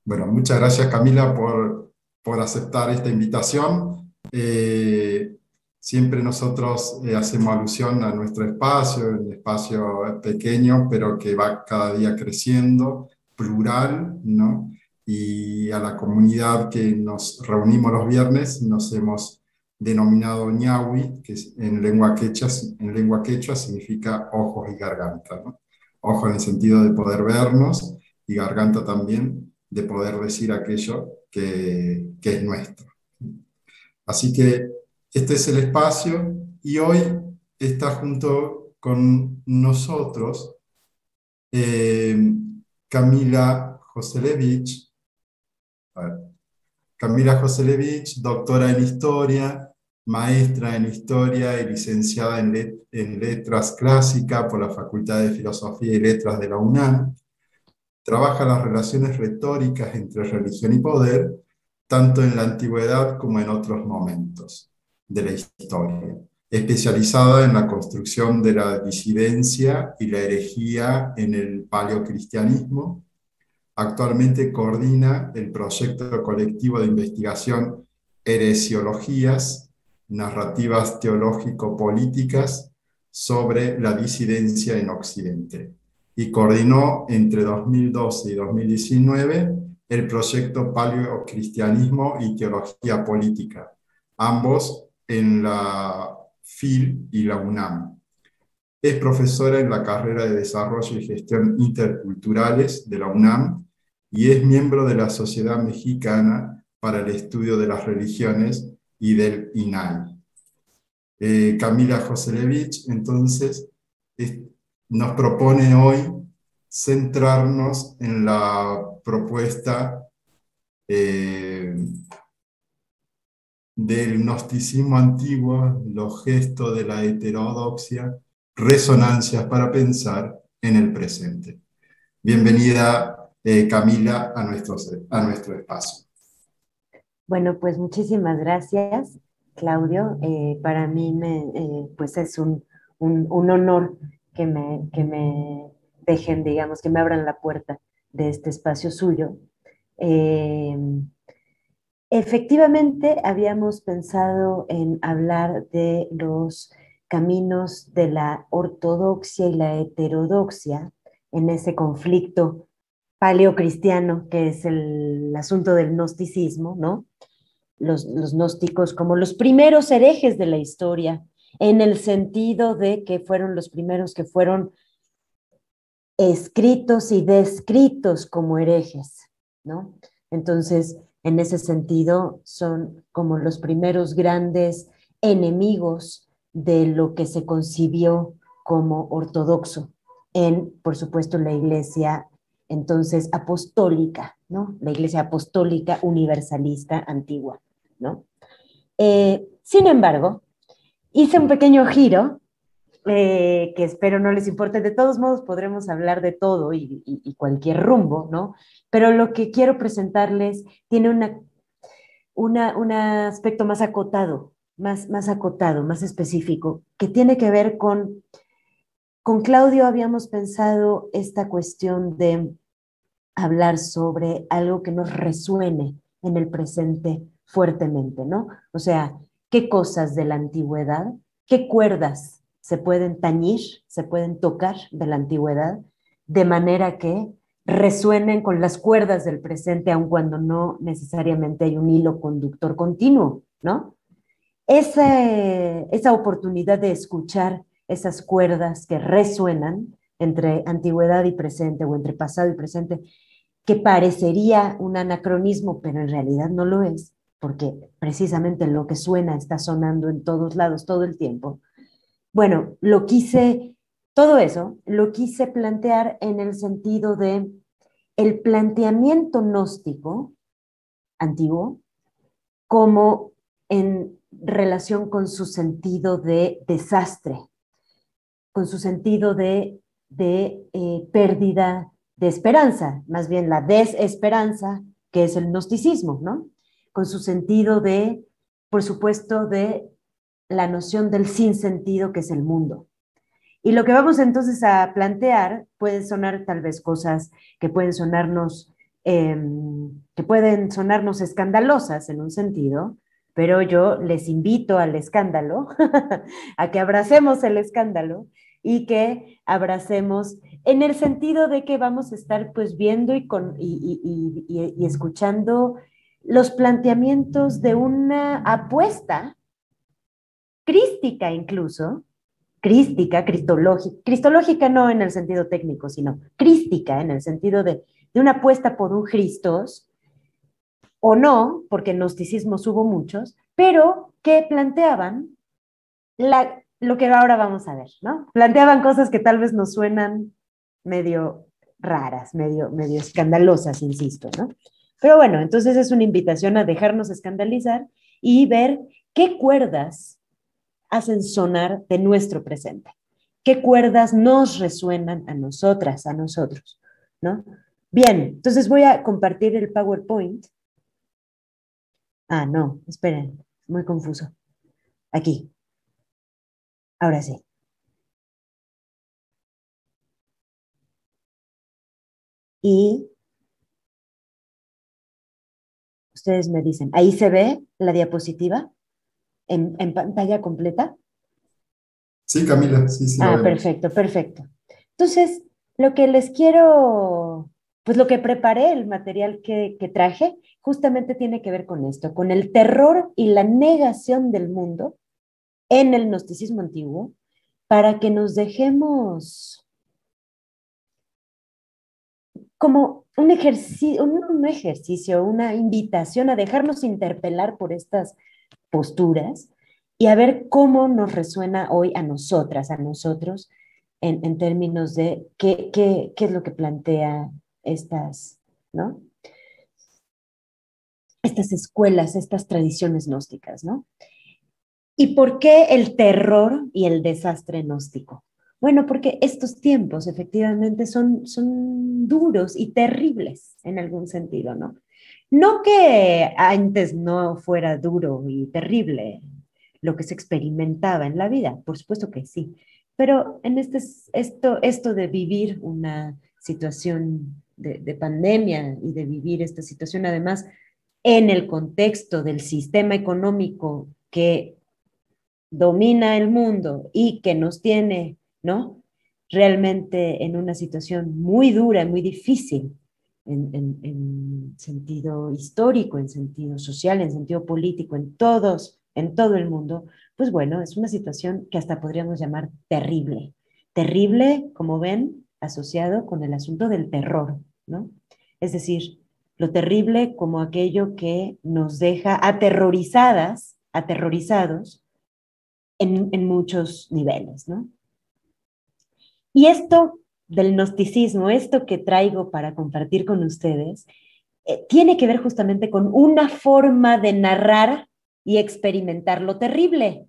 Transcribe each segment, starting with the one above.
Bueno, muchas gracias Camila por aceptar esta invitación. Siempre nosotros hacemos alusión a nuestro espacio, un espacio pequeño, pero que va cada día creciendo, plural, ¿no? Y a la comunidad que nos reunimos los viernes nos hemos denominado ñahui, que en lengua quechua significa ojos y garganta, ¿no? Ojo en el sentido de poder vernos, y garganta también de poder decir aquello que es nuestro. Así que este es el espacio y hoy está junto con nosotros eh, Camila Joselevich. A ver, Camila Joselevich, doctora en Historia, maestra en Historia y licenciada en Letras Clásicas por la Facultad de Filosofía y Letras de la UNAM. Trabaja las relaciones retóricas entre religión y poder, tanto en la antigüedad como en otros momentos de la historia, especializada en la construcción de la disidencia y la herejía en el paleocristianismo. Actualmente coordina el proyecto colectivo de investigación Heresiologías, narrativas teológico-políticas sobre la disidencia en Occidente, y coordinó entre 2012 y 2019 el proyecto Paleocristianismo y Teología Política, ambos en la FIL y la UNAM. Es profesora en la carrera de Desarrollo y Gestión Interculturales de la UNAM y es miembro de la Sociedad Mexicana para el Estudio de las Religiones y del INAI. Camila Joselevich, entonces, nos propone hoy centrarnos en la propuesta del gnosticismo antiguo, los gestos de la heterodoxia, resonancias para pensar en el presente. Bienvenida, Camila, a nuestro espacio. Bueno, pues muchísimas gracias, Claudio. Para mí pues es un honor que me dejen, digamos, que me abran la puerta de este espacio suyo. Eh, Efectivamente, habíamos pensado en hablar de los caminos de la ortodoxia y la heterodoxia en ese conflicto paleocristiano que es el asunto del gnosticismo, ¿no? Los gnósticos como los primeros herejes de la historia, en el sentido de que fueron los primeros que fueron escritos y descritos como herejes, ¿no? Entonces, en ese sentido, son como los primeros grandes enemigos de lo que se concibió como ortodoxo en, por supuesto, la iglesia entonces apostólica, ¿no? La iglesia apostólica universalista antigua, ¿no? Sin embargo, hice un pequeño giro que espero no les importe. De todos modos, podremos hablar de todo y cualquier rumbo, ¿no? Pero lo que quiero presentarles tiene un aspecto más acotado, más acotado, más específico, que tiene que ver con Claudio habíamos pensado esta cuestión de hablar sobre algo que nos resuene en el presente fuertemente, ¿no? O sea, qué cosas de la antigüedad, qué cuerdas se pueden tañir, se pueden tocar de la antigüedad, de manera que resuenen con las cuerdas del presente, aun cuando no necesariamente hay un hilo conductor continuo, ¿no? Esa oportunidad de escuchar esas cuerdas que resuenan entre antigüedad y presente o entre pasado y presente, que parecería un anacronismo, pero en realidad no lo es, porque precisamente lo que suena está sonando en todos lados todo el tiempo. Bueno, todo eso lo quise plantear en el sentido de el planteamiento gnóstico antiguo como en relación con su sentido de desastre, con su sentido pérdida de esperanza, más bien la desesperanza, que es el gnosticismo, ¿no? Con su sentido por supuesto, de la noción del sinsentido que es el mundo. Y lo que vamos entonces a plantear puede sonar tal vez cosas que eh, que pueden sonarnos escandalosas en un sentido, pero yo les invito al escándalo, a que abracemos el escándalo y que abracemos en el sentido de que vamos a estar pues viendo y escuchando los planteamientos de una apuesta crística incluso, crística, cristológica no en el sentido técnico, sino crística en el sentido de una apuesta por un Christos, o no, porque en gnosticismos hubo muchos, pero que planteaban lo que ahora vamos a ver, ¿no? Planteaban cosas que tal vez nos suenan medio raras, medio escandalosas, insisto, ¿no? Pero bueno, entonces es una invitación a dejarnos escandalizar y ver qué cuerdas hacen sonar de nuestro presente. ¿Qué cuerdas nos resuenan a nosotras, a nosotros? ¿No? Bien, entonces voy a compartir el PowerPoint. Ah, no, esperen, muy confuso. Aquí, ahora sí. Y ustedes me dicen, ¿ahí se ve la diapositiva en pantalla completa? Sí, Camila, sí, sí lo Ah, vemos. perfecto, perfecto. Entonces, lo que les quiero, pues lo que preparé, el material que traje, justamente tiene que ver con esto, con el terror y la negación del mundo en el gnosticismo antiguo, para que nos dejemos como un ejercicio, una invitación a dejarnos interpelar por estas posturas y a ver cómo nos resuena hoy a nosotras, a nosotros, en términos de qué es lo que plantea estas, ¿no? Estas escuelas, estas tradiciones gnósticas, ¿no? ¿Y por qué el terror y el desastre gnóstico? Bueno, porque estos tiempos efectivamente son duros y terribles en algún sentido, ¿no? No que antes no fuera duro y terrible lo que se experimentaba en la vida, por supuesto que sí, pero en esto de vivir una situación de pandemia y de vivir esta situación además en el contexto del sistema económico que domina el mundo y que nos tiene, ¿no? Realmente en una situación muy dura, muy difícil, en sentido histórico, en sentido social, en sentido político, en todo el mundo, pues bueno, es una situación que hasta podríamos llamar terrible. Terrible, como ven, asociado con el asunto del terror, ¿no? Es decir, lo terrible como aquello que nos deja aterrorizadas, aterrorizados, en muchos niveles, ¿no? Y esto del gnosticismo, esto que traigo para compartir con ustedes, tiene que ver justamente con una forma de narrar y experimentar lo terrible,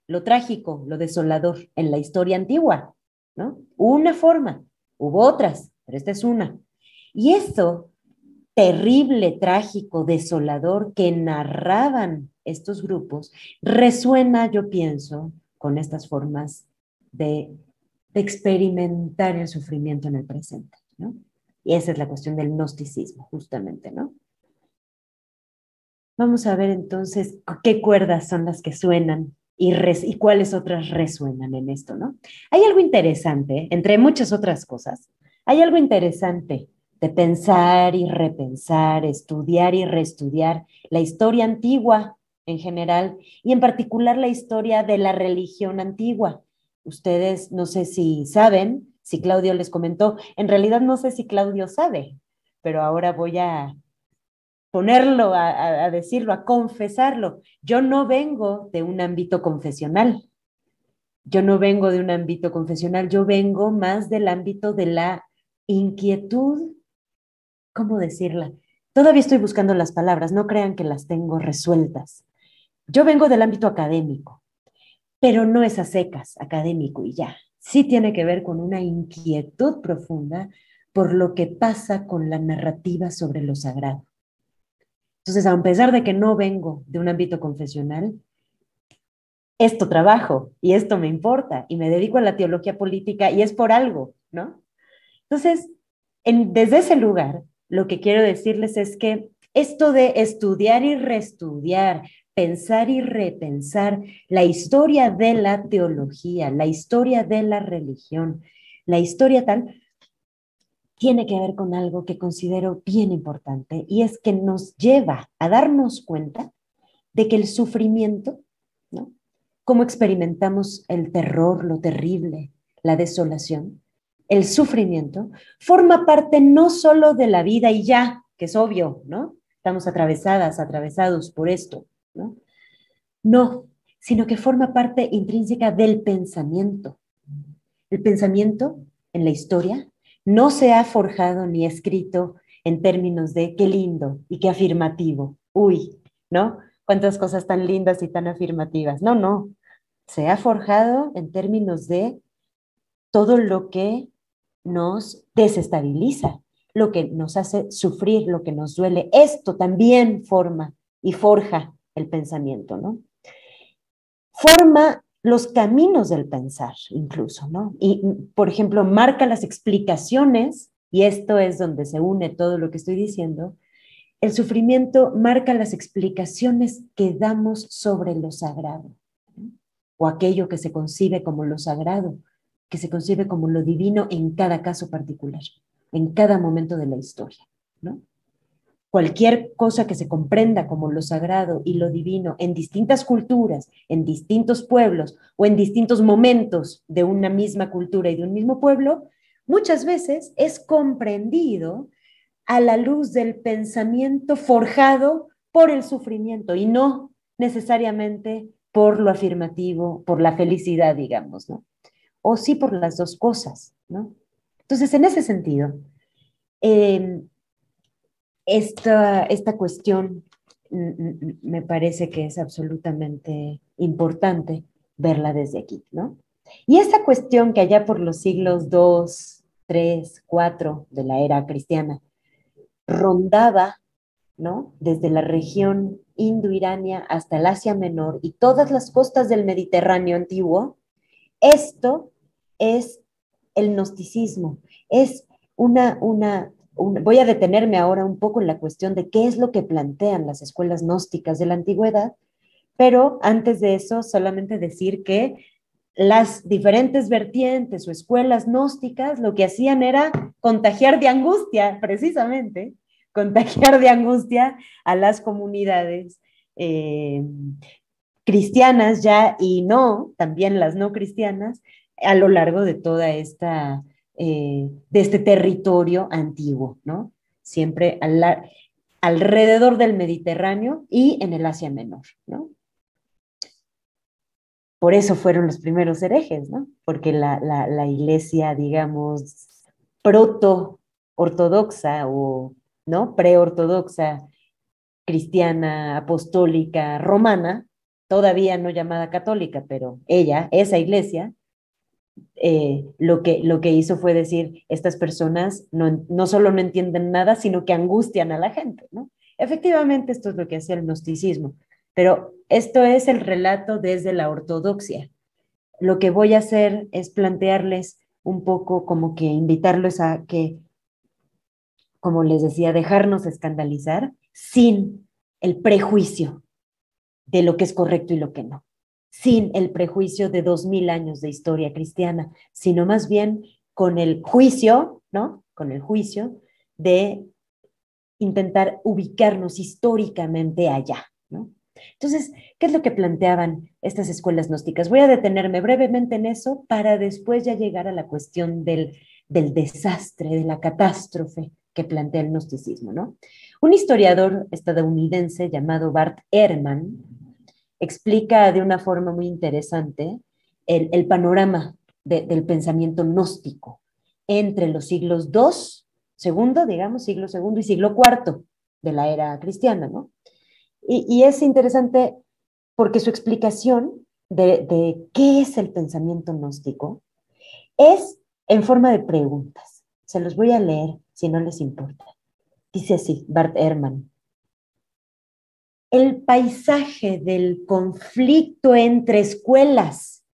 lo trágico, lo desolador en la historia antigua, ¿no? Una forma, hubo otras, pero esta es una. Y eso terrible, trágico, desolador que narraban estos grupos, resuena, yo pienso, con estas formas de, de experimentar el sufrimiento en el presente, ¿no? Y esa es la cuestión del gnosticismo, justamente, ¿no? Vamos a ver entonces qué cuerdas son las que suenan y cuáles otras resuenan en esto, ¿no? Hay algo interesante, entre muchas otras cosas, hay algo interesante de pensar y repensar, estudiar y reestudiar la historia antigua en general y en particular la historia de la religión antigua. Ustedes no sé si saben, si Claudio les comentó, en realidad no sé si Claudio sabe, pero ahora voy a ponerlo, a decirlo, a confesarlo. Yo no vengo de un ámbito confesional. Yo no vengo de un ámbito confesional, yo vengo más del ámbito de la inquietud, ¿cómo decirla? Todavía estoy buscando las palabras, no crean que las tengo resueltas. Yo vengo del ámbito académico, pero no es a secas, académico y ya, sí tiene que ver con una inquietud profunda por lo que pasa con la narrativa sobre lo sagrado. Entonces, a pesar de que no vengo de un ámbito confesional, esto trabajo y esto me importa y me dedico a la teología política y es por algo, ¿no? Entonces, desde ese lugar, lo que quiero decirles es que esto de estudiar y reestudiar, pensar y repensar la historia de la teología, la historia de la religión, la historia tal, tiene que ver con algo que considero bien importante y es que nos lleva a darnos cuenta de que el sufrimiento, ¿no? Cómo experimentamos el terror, lo terrible, la desolación, el sufrimiento, forma parte no solo de la vida y ya, que es obvio, ¿no? Estamos atravesadas, atravesados por esto, ¿no? No, sino que forma parte intrínseca del pensamiento. El pensamiento en la historia no se ha forjado ni escrito en términos de qué lindo y qué afirmativo. Uy, ¿no? Cuántas cosas tan lindas y tan afirmativas. No, no. Se ha forjado en términos de todo lo que nos desestabiliza, lo que nos hace sufrir, lo que nos duele. Esto también forma y forja el pensamiento, ¿no? Forma los caminos del pensar incluso, ¿no? Y, por ejemplo, marca las explicaciones, y esto es donde se une todo lo que estoy diciendo, el sufrimiento marca las explicaciones que damos sobre lo sagrado, ¿no? O aquello que se concibe como lo sagrado, que se concibe como lo divino en cada caso particular, en cada momento de la historia, ¿no? Cualquier cosa que se comprenda como lo sagrado y lo divino en distintas culturas, en distintos pueblos o en distintos momentos de una misma cultura y de un mismo pueblo, muchas veces es comprendido a la luz del pensamiento forjado por el sufrimiento y no necesariamente por lo afirmativo, por la felicidad, digamos, ¿no? O sí por las dos cosas, ¿no? Entonces, en ese sentido, eh, esta cuestión me parece que es absolutamente importante verla desde aquí, ¿no? Y esta cuestión que allá por los siglos II, III, IV de la era cristiana rondaba, ¿no? Desde la región indoirania hasta el Asia Menor y todas las costas del Mediterráneo antiguo, esto es el gnosticismo, es voy a detenerme ahora un poco en la cuestión de qué es lo que plantean las escuelas gnósticas de la antigüedad, pero antes de eso solamente decir que las diferentes vertientes o escuelas gnósticas lo que hacían era contagiar de angustia, precisamente, contagiar de angustia a las comunidades cristianas ya y no, también las no cristianas, a lo largo de toda de este territorio antiguo, ¿no? Siempre alrededor del Mediterráneo y en el Asia Menor, ¿no? Por eso fueron los primeros herejes, ¿no? Porque la iglesia, digamos, proto-ortodoxa o, ¿no? Preortodoxa, cristiana, apostólica, romana, todavía no llamada católica, pero esa iglesia, lo que hizo fue decir, estas personas no solo no entienden nada, sino que angustian a la gente, ¿no? Efectivamente, esto es lo que hacía el gnosticismo, pero esto es el relato desde la ortodoxia. Lo que voy a hacer es plantearles un poco como que invitarlos a que, como les decía, dejarnos escandalizar sin el prejuicio de lo que es correcto y lo que no, sin el prejuicio de 2000 años de historia cristiana, sino más bien con el juicio, ¿no? Con el juicio de intentar ubicarnos históricamente allá, ¿no? Entonces, ¿qué es lo que planteaban estas escuelas gnósticas? Voy a detenerme brevemente en eso para después ya llegar a la cuestión del desastre, de la catástrofe que plantea el gnosticismo, ¿no? Un historiador estadounidense llamado Bart Ehrman explica de una forma muy interesante el panorama del pensamiento gnóstico entre los siglos segundo, digamos, siglo segundo y siglo cuarto de la era cristiana, ¿no? Y es interesante porque su explicación de qué es el pensamiento gnóstico Es en forma de preguntas. Se los voy a leer si no les importa. Dice así, Bart Ehrman. El paisaje del conflicto entre escuelas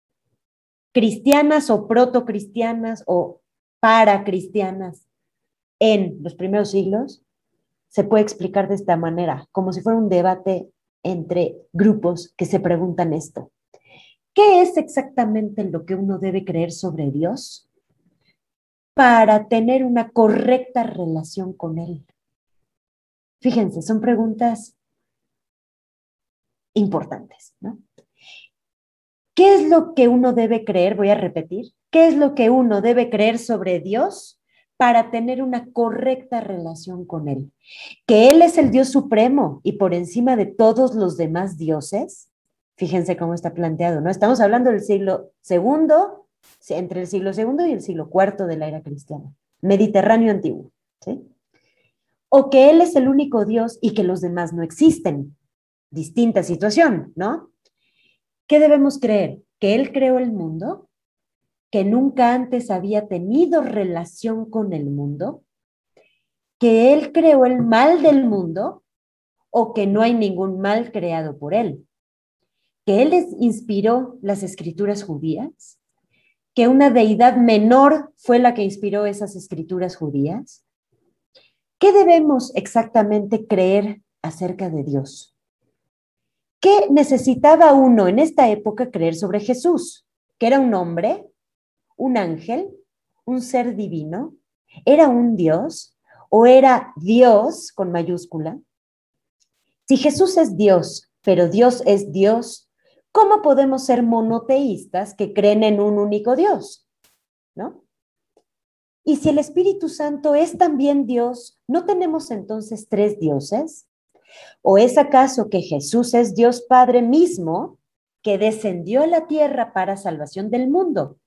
cristianas o protocristianas o paracristianas en los primeros siglos se puede explicar de esta manera, como si fuera un debate entre grupos que se preguntan esto. ¿Qué es exactamente lo que uno debe creer sobre Dios para tener una correcta relación con Él? Fíjense, son preguntas importantes, ¿no? ¿Qué es lo que uno debe creer? Voy a repetir. ¿Qué es lo que uno debe creer sobre Dios para tener una correcta relación con Él? Que Él es el Dios supremo y por encima de todos los demás dioses. Fíjense cómo está planteado, ¿no? Estamos hablando del siglo segundo, entre el siglo segundo y el siglo cuarto de la era cristiana, Mediterráneo antiguo, ¿sí? O que Él es el único Dios y que los demás no existen. Distinta situación, ¿no? ¿Qué debemos creer? ¿Que Él creó el mundo? ¿Que nunca antes había tenido relación con el mundo? ¿Que Él creó el mal del mundo? ¿O que no hay ningún mal creado por Él? ¿Que Él inspiró las escrituras judías? ¿Que una deidad menor fue la que inspiró esas escrituras judías? ¿Qué debemos exactamente creer acerca de Dios? ¿Qué necesitaba uno en esta época creer sobre Jesús? ¿Que era un hombre, un ángel, un ser divino? ¿Era un Dios o era Dios con mayúscula? Si Jesús es Dios, pero Dios es Dios, ¿cómo podemos ser monoteístas que creen en un único Dios? ¿No? Y si el Espíritu Santo es también Dios, ¿no tenemos entonces tres dioses? ¿O es acaso que Jesús es Dios Padre mismo que descendió a la tierra para salvación del mundo?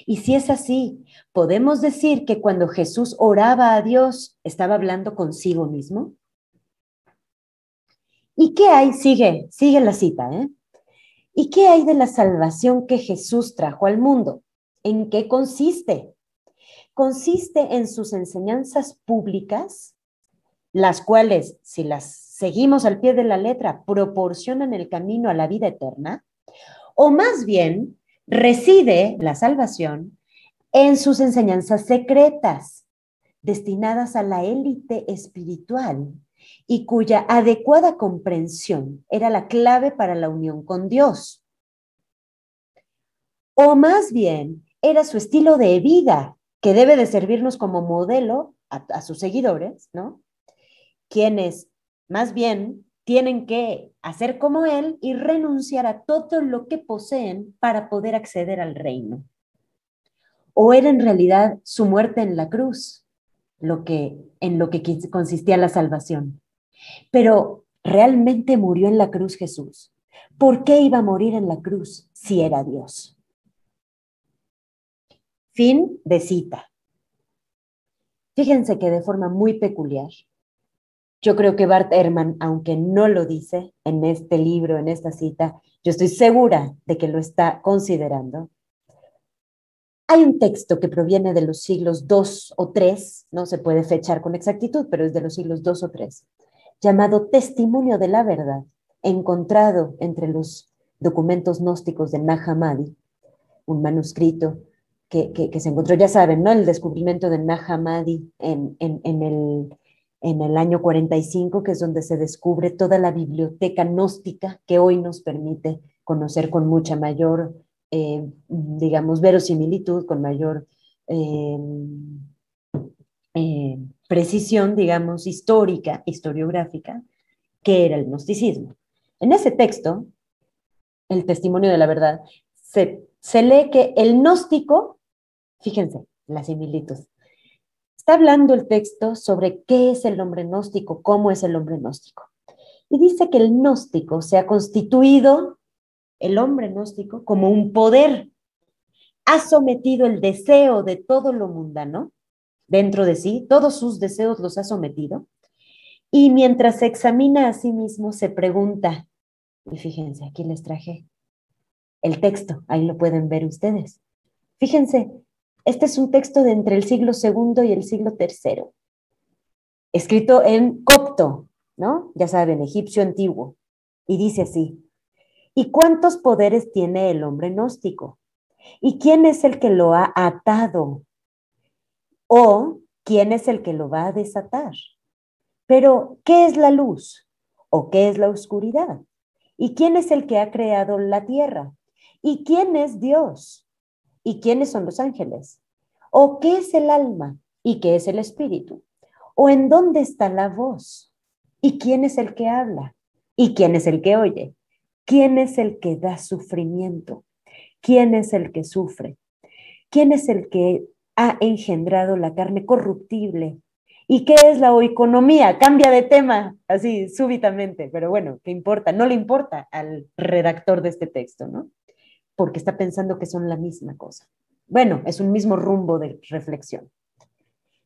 Y si es así, ¿podemos decir que cuando Jesús oraba a Dios, estaba hablando consigo mismo? ¿Y qué hay? Sigue la cita, ¿eh? ¿Y qué hay de la salvación que Jesús trajo al mundo? ¿En qué consiste? Consiste en sus enseñanzas públicas, las cuales, si las seguimos al pie de la letra, proporcionan el camino a la vida eterna, o más bien reside la salvación en sus enseñanzas secretas, destinadas a la élite espiritual y cuya adecuada comprensión era la clave para la unión con Dios. O más bien era su estilo de vida, que debe de servirnos como modelo a sus seguidores, ¿no? Quienes más bien tienen que hacer como él y renunciar a todo lo que poseen para poder acceder al reino. O era en realidad su muerte en la cruz, en lo que consistía la salvación. Pero ¿realmente murió en la cruz Jesús? ¿Por qué iba a morir en la cruz si era Dios? Fin de cita. Fíjense que de forma muy peculiar, yo creo que Bart Ehrman, aunque no lo dice en este libro, en esta cita, yo estoy segura de que lo está considerando. Hay un texto que proviene de los siglos II o III, no se puede fechar con exactitud, pero es de los siglos II o III, llamado Testimonio de la Verdad, encontrado entre los documentos gnósticos de Nag Hammadi, un manuscrito que se encontró, ya saben, ¿no? El descubrimiento de Nag Hammadi en el año 45, que es donde se descubre toda la biblioteca gnóstica que hoy nos permite conocer con mucha mayor, digamos, verosimilitud, con mayor precisión, digamos, histórica, historiográfica, que era el gnosticismo. En ese texto, el testimonio de la verdad, se lee que el gnóstico, fíjense, la similitud, está hablando el texto sobre qué es el hombre gnóstico, cómo es el hombre gnóstico. Y dice que el gnóstico se ha constituido, el hombre gnóstico, como un poder. Ha sometido el deseo de todo lo mundano dentro de sí, todos sus deseos los ha sometido. Y mientras se examina a sí mismo, se pregunta, y fíjense, aquí les traje el texto, ahí lo pueden ver ustedes. Fíjense, este es un texto de entre el siglo segundo y el siglo tercero, escrito en copto, ¿no? Ya saben, egipcio antiguo. Y dice así: ¿y cuántos poderes tiene el hombre gnóstico? ¿Y quién es el que lo ha atado? ¿O quién es el que lo va a desatar? Pero, ¿qué es la luz? ¿O qué es la oscuridad? ¿Y quién es el que ha creado la tierra? ¿Y quién es Dios? ¿Y quiénes son los ángeles? ¿O qué es el alma? ¿Y qué es el espíritu? ¿O en dónde está la voz? ¿Y quién es el que habla? ¿Y quién es el que oye? ¿Quién es el que da sufrimiento? ¿Quién es el que sufre? ¿Quién es el que ha engendrado la carne corruptible? ¿Y qué es la oikonomía? Cambia de tema así súbitamente, pero bueno, ¿qué importa? No le importa al redactor de este texto, ¿no? Porque está pensando que son la misma cosa. Bueno, es un mismo rumbo de reflexión.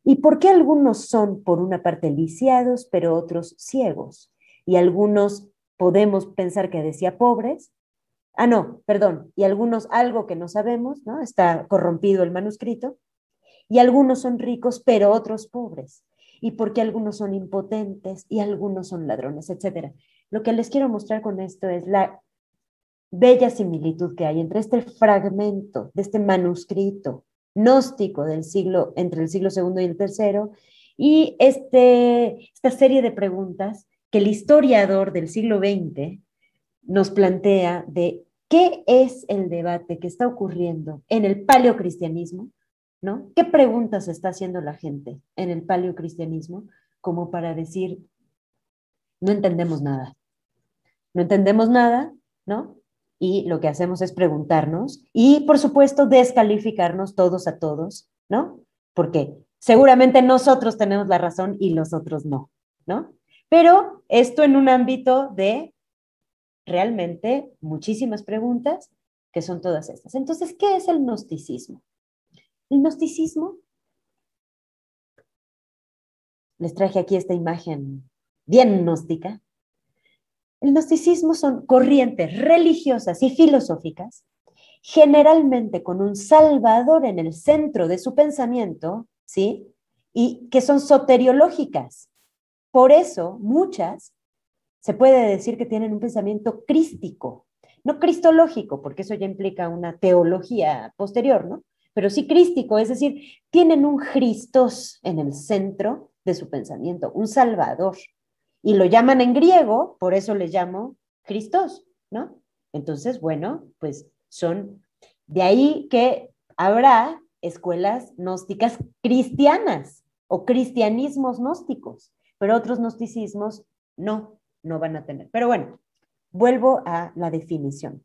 ¿Y por qué algunos son, por una parte, lisiados, pero otros ciegos? Y algunos podemos pensar que decía pobres. Ah, no, perdón. Y algunos algo que no sabemos, ¿no? Está corrompido el manuscrito. Y algunos son ricos, pero otros pobres. Y por qué algunos son impotentes y algunos son ladrones, etcétera. Lo que les quiero mostrar con esto es la bella similitud que hay entre este fragmento de este manuscrito gnóstico del siglo, entre el siglo segundo y el tercero, y esta serie de preguntas que el historiador del siglo XX nos plantea de qué es el debate que está ocurriendo en el paleocristianismo, ¿no? ¿Qué preguntas está haciendo la gente en el paleocristianismo como para decir, no entendemos nada, no entendemos nada, ¿no? Y lo que hacemos es preguntarnos y, por supuesto, descalificarnos todos a todos, ¿no? Porque seguramente nosotros tenemos la razón y los otros no, ¿no? Pero esto en un ámbito de realmente muchísimas preguntas que son todas estas. Entonces, ¿qué es el gnosticismo? El gnosticismo, les traje aquí esta imagen bien gnóstica. El gnosticismo son corrientes religiosas y filosóficas, generalmente con un salvador en el centro de su pensamiento, ¿sí? Y que son soteriológicas. Por eso, muchas se puede decir que tienen un pensamiento crístico, no cristológico, porque eso ya implica una teología posterior, ¿no? Pero sí crístico, es decir, tienen un Christos en el centro de su pensamiento, un Salvador. Y lo llaman en griego, por eso le llamo Christos, ¿no? Entonces, bueno, pues son de ahí que habrá escuelas gnósticas cristianas o cristianismos gnósticos, pero otros gnosticismos no van a tener. Pero bueno, vuelvo a la definición.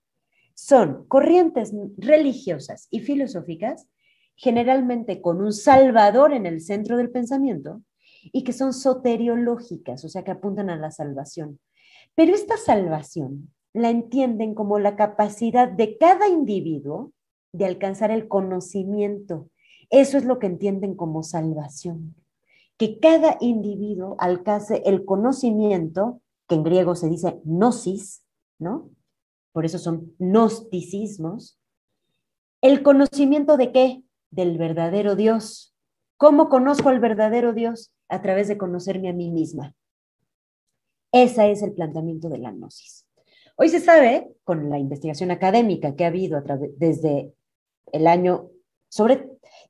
Son corrientes religiosas y filosóficas, generalmente con un salvador en el centro del pensamiento, y que son soteriológicas, o sea, que apuntan a la salvación. Pero esta salvación la entienden como la capacidad de cada individuo de alcanzar el conocimiento. Eso es lo que entienden como salvación. Que cada individuo alcance el conocimiento, que en griego se dice gnosis, ¿no? Por eso son gnosticismos. ¿El conocimiento de qué? Del verdadero Dios. ¿Cómo conozco al verdadero Dios? A través de conocerme a mí misma. Ese es el planteamiento de la gnosis. Hoy se sabe, con la investigación académica que ha habido desde el año,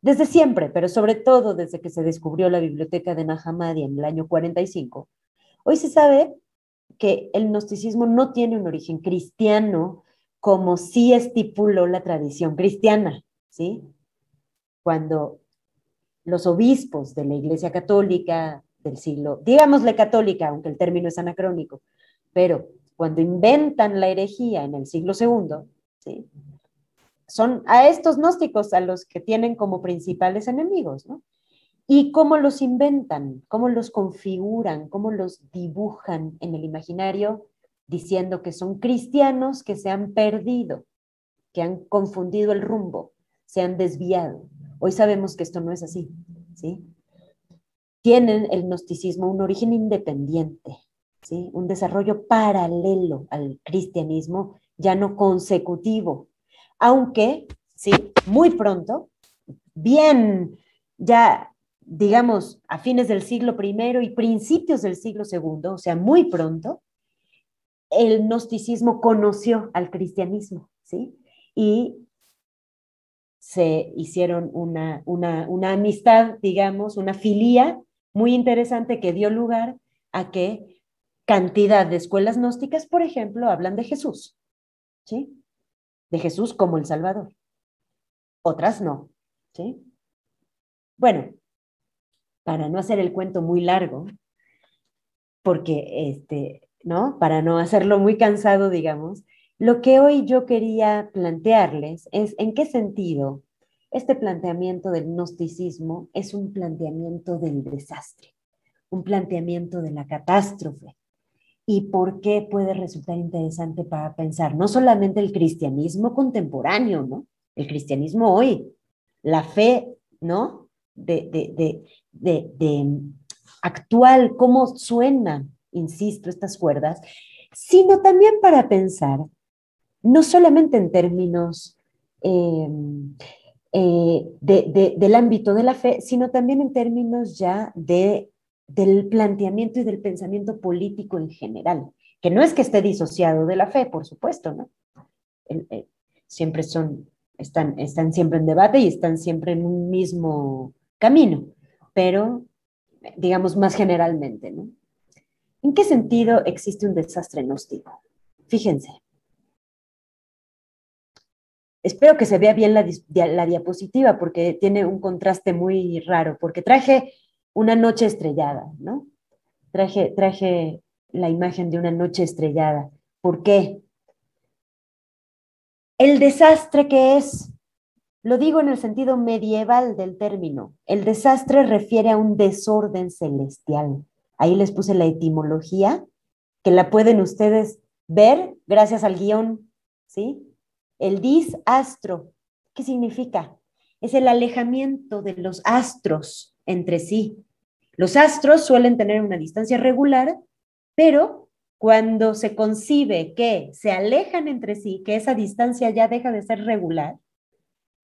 desde siempre, pero sobre todo desde que se descubrió la biblioteca de Nag Hammadi en el año 45, hoy se sabe que el gnosticismo no tiene un origen cristiano como sí estipuló la tradición cristiana, ¿sí? Cuando los obispos de la Iglesia Católica del siglo, digámosle católica, aunque el término es anacrónico, pero cuando inventan la herejía en el siglo segundo, ¿sí? Son a estos gnósticos a los que tienen como principales enemigos, ¿no? Y cómo los inventan, cómo los configuran, cómo los dibujan en el imaginario, diciendo que son cristianos que se han perdido, que han confundido el rumbo, se han desviado. Hoy sabemos que esto no es así, ¿sí? Tienen el gnosticismo un origen independiente, ¿sí? Un desarrollo paralelo al cristianismo, ya no consecutivo, aunque, sí, muy pronto, bien ya, digamos, a fines del siglo I y principios del siglo II, o sea, muy pronto, el gnosticismo conoció al cristianismo, ¿sí? Y se hicieron una amistad, digamos, una filía muy interesante que dio lugar a que cantidad de escuelas gnósticas, por ejemplo, hablan de Jesús, ¿sí? De Jesús como el Salvador. Otras no, ¿sí? Bueno, para no hacer el cuento muy largo, porque, ¿no? Para no hacerlo muy cansado, digamos, lo que hoy yo quería plantearles es en qué sentido este planteamiento del gnosticismo es un planteamiento del desastre, un planteamiento de la catástrofe, y por qué puede resultar interesante para pensar no solamente el cristianismo contemporáneo, ¿no? El cristianismo hoy, la fe, ¿no? De actual, cómo suenan, insisto, estas cuerdas, sino también para pensar, no solamente en términos eh, del ámbito de la fe, sino también en términos ya del planteamiento y del pensamiento político en general, que no es que esté disociado de la fe, por supuesto, ¿no? Siempre están siempre en debate y están siempre en un mismo camino, pero digamos más generalmente, ¿no? ¿En qué sentido existe un desastre gnóstico? Fíjense, espero que se vea bien la diapositiva porque tiene un contraste muy raro, porque traje una noche estrellada, ¿no? Traje la imagen de una noche estrellada. ¿Por qué? El desastre que es, lo digo en el sentido medieval del término, el desastre refiere a un desorden celestial. Ahí les puse la etimología, que la pueden ustedes ver gracias al guión, ¿sí? El disastro, ¿qué significa? Es el alejamiento de los astros entre sí. Los astros suelen tener una distancia regular, pero cuando se concibe que se alejan entre sí, que esa distancia ya deja de ser regular,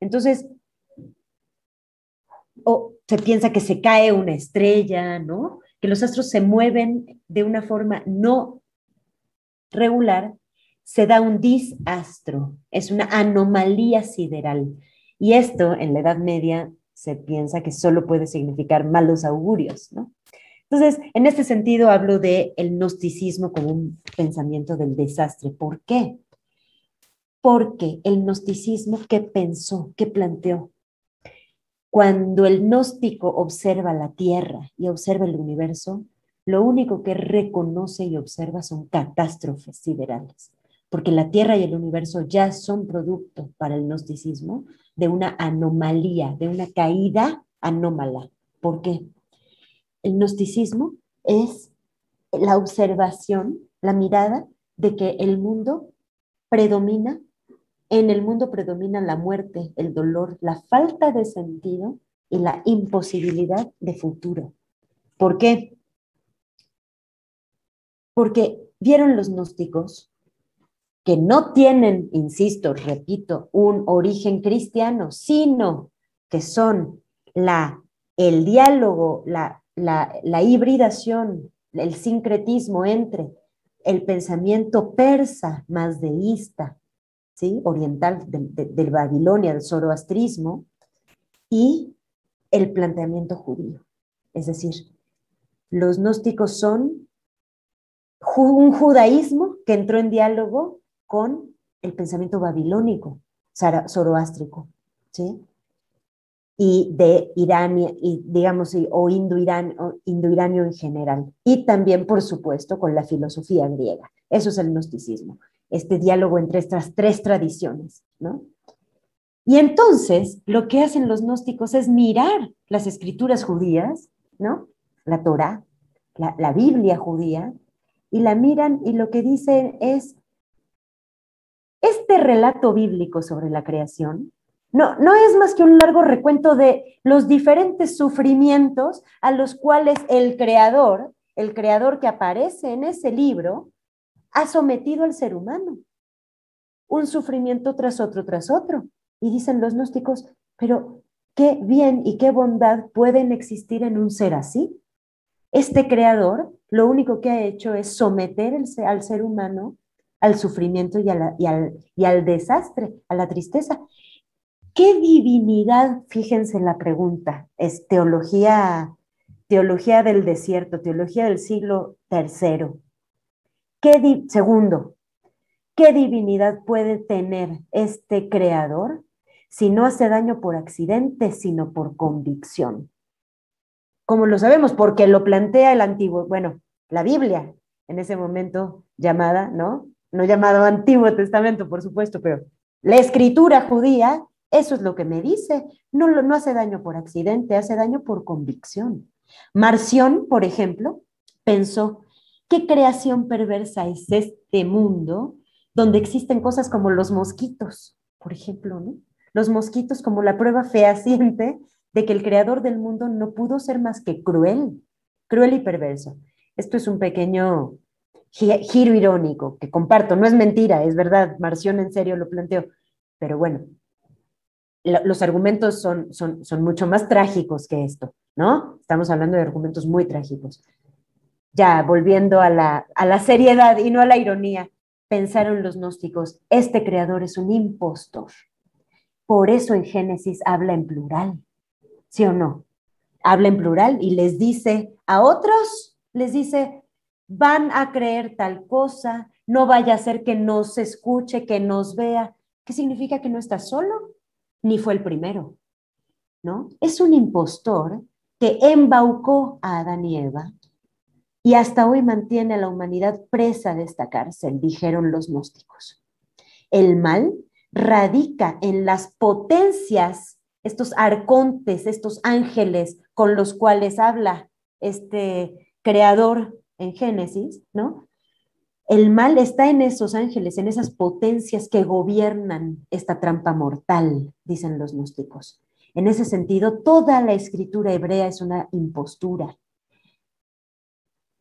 entonces se piensa que se cae una estrella, ¿no? Que los astros se mueven de una forma no regular, se da un disastro, es una anomalía sideral. Y esto en la Edad Media se piensa que solo puede significar malos augurios, ¿no? Entonces, en este sentido hablo de el gnosticismo como un pensamiento del desastre. ¿Por qué? Porque el gnosticismo, ¿qué pensó? ¿Qué planteó? Cuando el gnóstico observa la Tierra y observa el universo, lo único que reconoce y observa son catástrofes siderales, porque la Tierra y el universo ya son producto para el gnosticismo de una anomalía, de una caída anómala. ¿Por qué? El gnosticismo es la observación, la mirada de que el mundo predomina, en el mundo predomina la muerte, el dolor, la falta de sentido y la imposibilidad de futuro. ¿Por qué? Porque vieron los gnósticos que no tienen, insisto, repito, un origen cristiano, sino que son el diálogo, la hibridación, el sincretismo entre el pensamiento persa más deísta, ¿sí? Oriental, del Babilonia, del zoroastrismo, y el planteamiento judío. Es decir, los gnósticos son un judaísmo que entró en diálogo con el pensamiento babilónico, zoroástrico, ¿sí? Y de Irán, y digamos, o indo-iranio en general. Y también, por supuesto, con la filosofía griega. Eso es el gnosticismo, este diálogo entre estas tres tradiciones, ¿no? Y entonces, lo que hacen los gnósticos es mirar las escrituras judías, ¿no? La Torá, la Biblia judía, y la miran y lo que dicen es, este relato bíblico sobre la creación no es más que un largo recuento de los diferentes sufrimientos a los cuales el creador que aparece en ese libro, ha sometido al ser humano. Un sufrimiento tras otro, tras otro. Y dicen los gnósticos, pero qué bien y qué bondad pueden existir en un ser así. Este creador lo único que ha hecho es someter al ser humano al sufrimiento y al desastre, a la tristeza. ¿Qué divinidad, fíjense la pregunta, es teología del desierto, teología del siglo tercero? Segundo, ¿qué divinidad puede tener este creador si no hace daño por accidente, sino por convicción? ¿Cómo lo sabemos? Porque lo plantea el antiguo, bueno, la Biblia, en ese momento llamada, ¿no? No llamado Antiguo Testamento, por supuesto, pero la escritura judía, eso es lo que me dice. No hace daño por accidente, hace daño por convicción. Marción, por ejemplo, pensó, ¿qué creación perversa es este mundo donde existen cosas como los mosquitos, por ejemplo, ¿no? Los mosquitos como la prueba fehaciente de que el creador del mundo no pudo ser más que cruel, cruel y perverso. Esto es un pequeño giro irónico que comparto, no es mentira, es verdad, Marción en serio lo planteó, pero bueno, los argumentos son mucho más trágicos que esto, ¿no? Estamos hablando de argumentos muy trágicos. Ya, volviendo a la seriedad y no a la ironía, pensaron los gnósticos, este creador es un impostor. Por eso en Génesis habla en plural, ¿sí o no? Habla en plural y les dice a otros, les dice, van a creer tal cosa, no vaya a ser que nos escuche, que nos vea. ¿Qué significa que no está solo? Ni fue el primero, ¿no? Es un impostor que embaucó a Adán y Eva y hasta hoy mantiene a la humanidad presa de esta cárcel, dijeron los gnósticos. El mal radica en las potencias, estos arcontes, estos ángeles con los cuales habla este creador en Génesis, ¿no? El mal está en esos ángeles, en esas potencias que gobiernan esta trampa mortal, dicen los gnósticos. En ese sentido, toda la escritura hebrea es una impostura.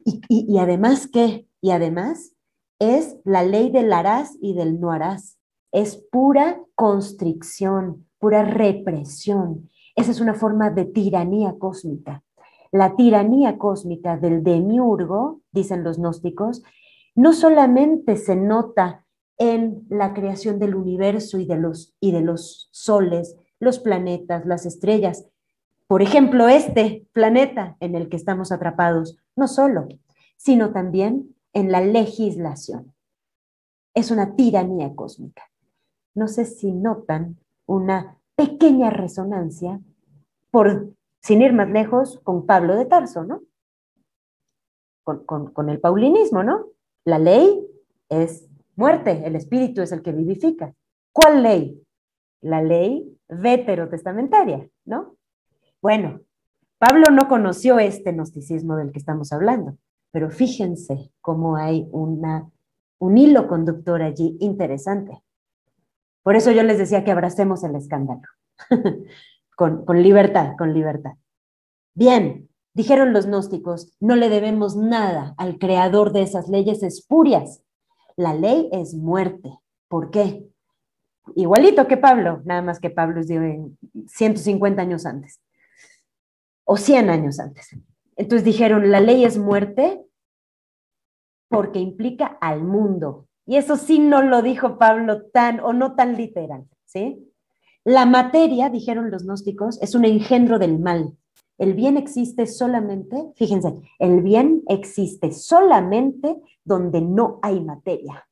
Y además, ¿qué? Y además es la ley del harás y del no harás. Es pura constricción, pura represión. Esa es una forma de tiranía cósmica. La tiranía cósmica del demiurgo, dicen los gnósticos, no solamente se nota en la creación del universo y de los soles, los planetas, las estrellas. Por ejemplo, este planeta en el que estamos atrapados, no solo, sino también en la legislación. Es una tiranía cósmica. No sé si notan una pequeña resonancia sin ir más lejos, con Pablo de Tarso, ¿no? Con el paulinismo, ¿no? La ley es muerte, el espíritu es el que vivifica. ¿Cuál ley? La ley veterotestamentaria, ¿no? Bueno, Pablo no conoció este gnosticismo del que estamos hablando, pero fíjense cómo hay un hilo conductor allí interesante. Por eso yo les decía que abracemos el escándalo, con libertad, con libertad. Bien, dijeron los gnósticos, no le debemos nada al creador de esas leyes espurias. La ley es muerte. ¿Por qué? Igualito que Pablo, nada más que Pablo es de 150 años antes, o 100 años antes. Entonces dijeron, la ley es muerte porque implica al mundo. Y eso sí no lo dijo Pablo tan o no tan literal, ¿sí? La materia, dijeron los gnósticos, es un engendro del mal. El bien existe solamente, fíjense, el bien existe solamente donde no hay materia.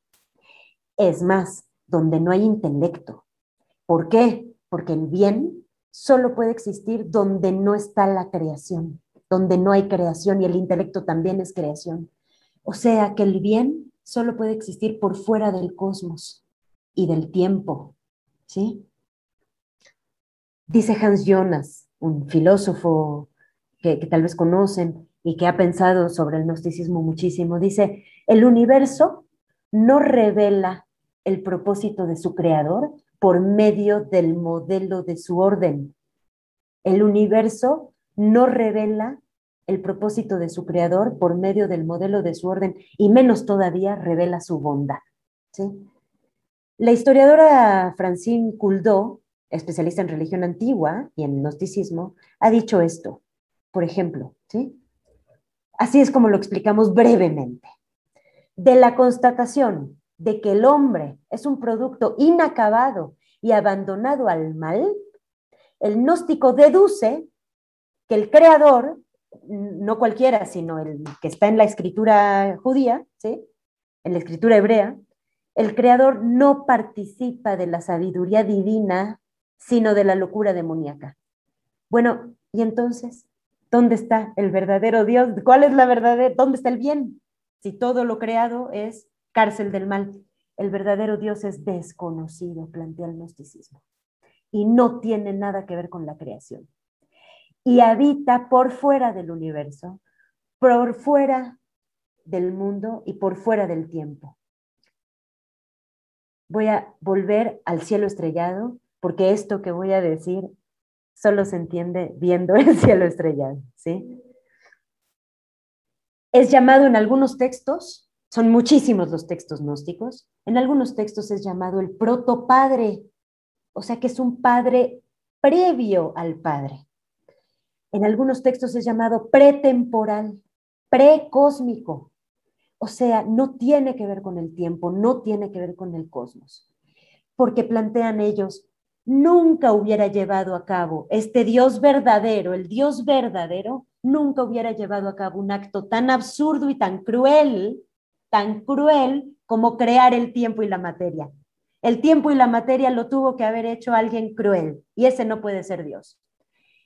Es más, donde no hay intelecto. ¿Por qué? Porque el bien solo puede existir donde no está la creación, donde no hay creación y el intelecto también es creación. O sea que el bien solo puede existir por fuera del cosmos y del tiempo, ¿sí? Dice Hans Jonas, un filósofo que tal vez conocen y que ha pensado sobre el gnosticismo muchísimo, dice, el universo no revela el propósito de su creador por medio del modelo de su orden. El universo no revela el propósito de su creador por medio del modelo de su orden y menos todavía revela su bondad, ¿sí? La historiadora Francine Couldot especialista en religión antigua y en gnosticismo, ha dicho esto, por ejemplo, ¿sí? Así es como lo explicamos brevemente. De la constatación de que el hombre es un producto inacabado y abandonado al mal, el gnóstico deduce que el creador, no cualquiera, sino el que está en la escritura judía, ¿sí? En la escritura hebrea, el creador no participa de la sabiduría divina, sino de la locura demoníaca. Bueno, y entonces, ¿dónde está el verdadero Dios? ¿Cuál es la verdadera? ¿Dónde está el bien? Si todo lo creado es cárcel del mal. El verdadero Dios es desconocido, plantea el gnosticismo, y no tiene nada que ver con la creación. Y habita por fuera del universo, por fuera del mundo y por fuera del tiempo. Voy a volver al cielo estrellado, porque esto que voy a decir solo se entiende viendo el cielo estrellado, ¿sí? Es llamado en algunos textos, son muchísimos los textos gnósticos, en algunos textos es llamado el protopadre, o sea que es un padre previo al Padre. En algunos textos es llamado pretemporal, precósmico, o sea, no tiene que ver con el tiempo, no tiene que ver con el cosmos, porque plantean ellos, nunca hubiera llevado a cabo este Dios verdadero, el Dios verdadero, nunca hubiera llevado a cabo un acto tan absurdo y tan cruel como crear el tiempo y la materia. El tiempo y la materia lo tuvo que haber hecho alguien cruel, y ese no puede ser Dios.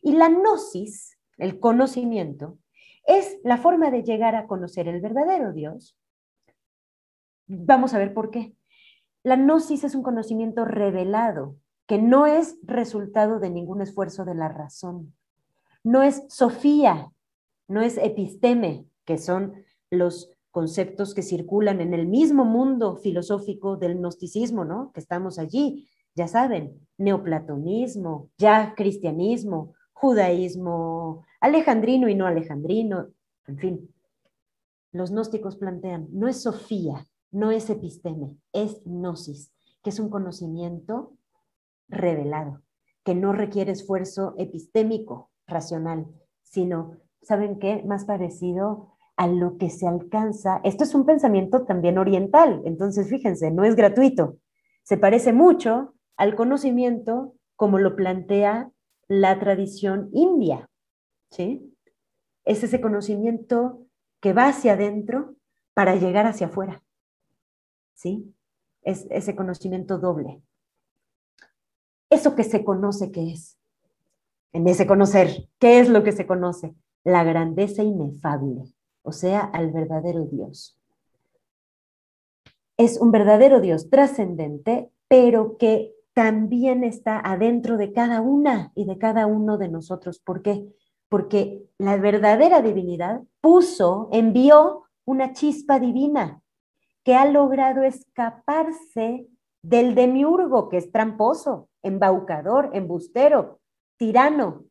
Y la gnosis, el conocimiento, es la forma de llegar a conocer el verdadero Dios. Vamos a ver por qué. La gnosis es un conocimiento revelado, que no es resultado de ningún esfuerzo de la razón. No es sofía, no es episteme, que son los conceptos que circulan en el mismo mundo filosófico del gnosticismo, ¿no? Que estamos allí, ya saben, neoplatonismo, ya cristianismo, judaísmo, alejandrino y no alejandrino, en fin. Los gnósticos plantean, no es sofía, no es episteme, es gnosis, que es un conocimiento revelado, que no requiere esfuerzo epistémico, racional, sino, ¿saben qué? Más parecido a lo que se alcanza. Esto es un pensamiento también oriental, entonces fíjense, no es gratuito. Se parece mucho al conocimiento como lo plantea la tradición india, ¿sí? Es ese conocimiento que va hacia adentro para llegar hacia afuera, ¿sí? Es ese conocimiento doble. Eso que se conoce, ¿qué es? En ese conocer, ¿qué es lo que se conoce? La grandeza inefable, o sea, al verdadero Dios. Es un verdadero Dios trascendente, pero que también está adentro de cada una y de cada uno de nosotros. ¿Por qué? Porque la verdadera divinidad envió una chispa divina que ha logrado escaparse del demiurgo, que es tramposo, embaucador, embustero, tirano.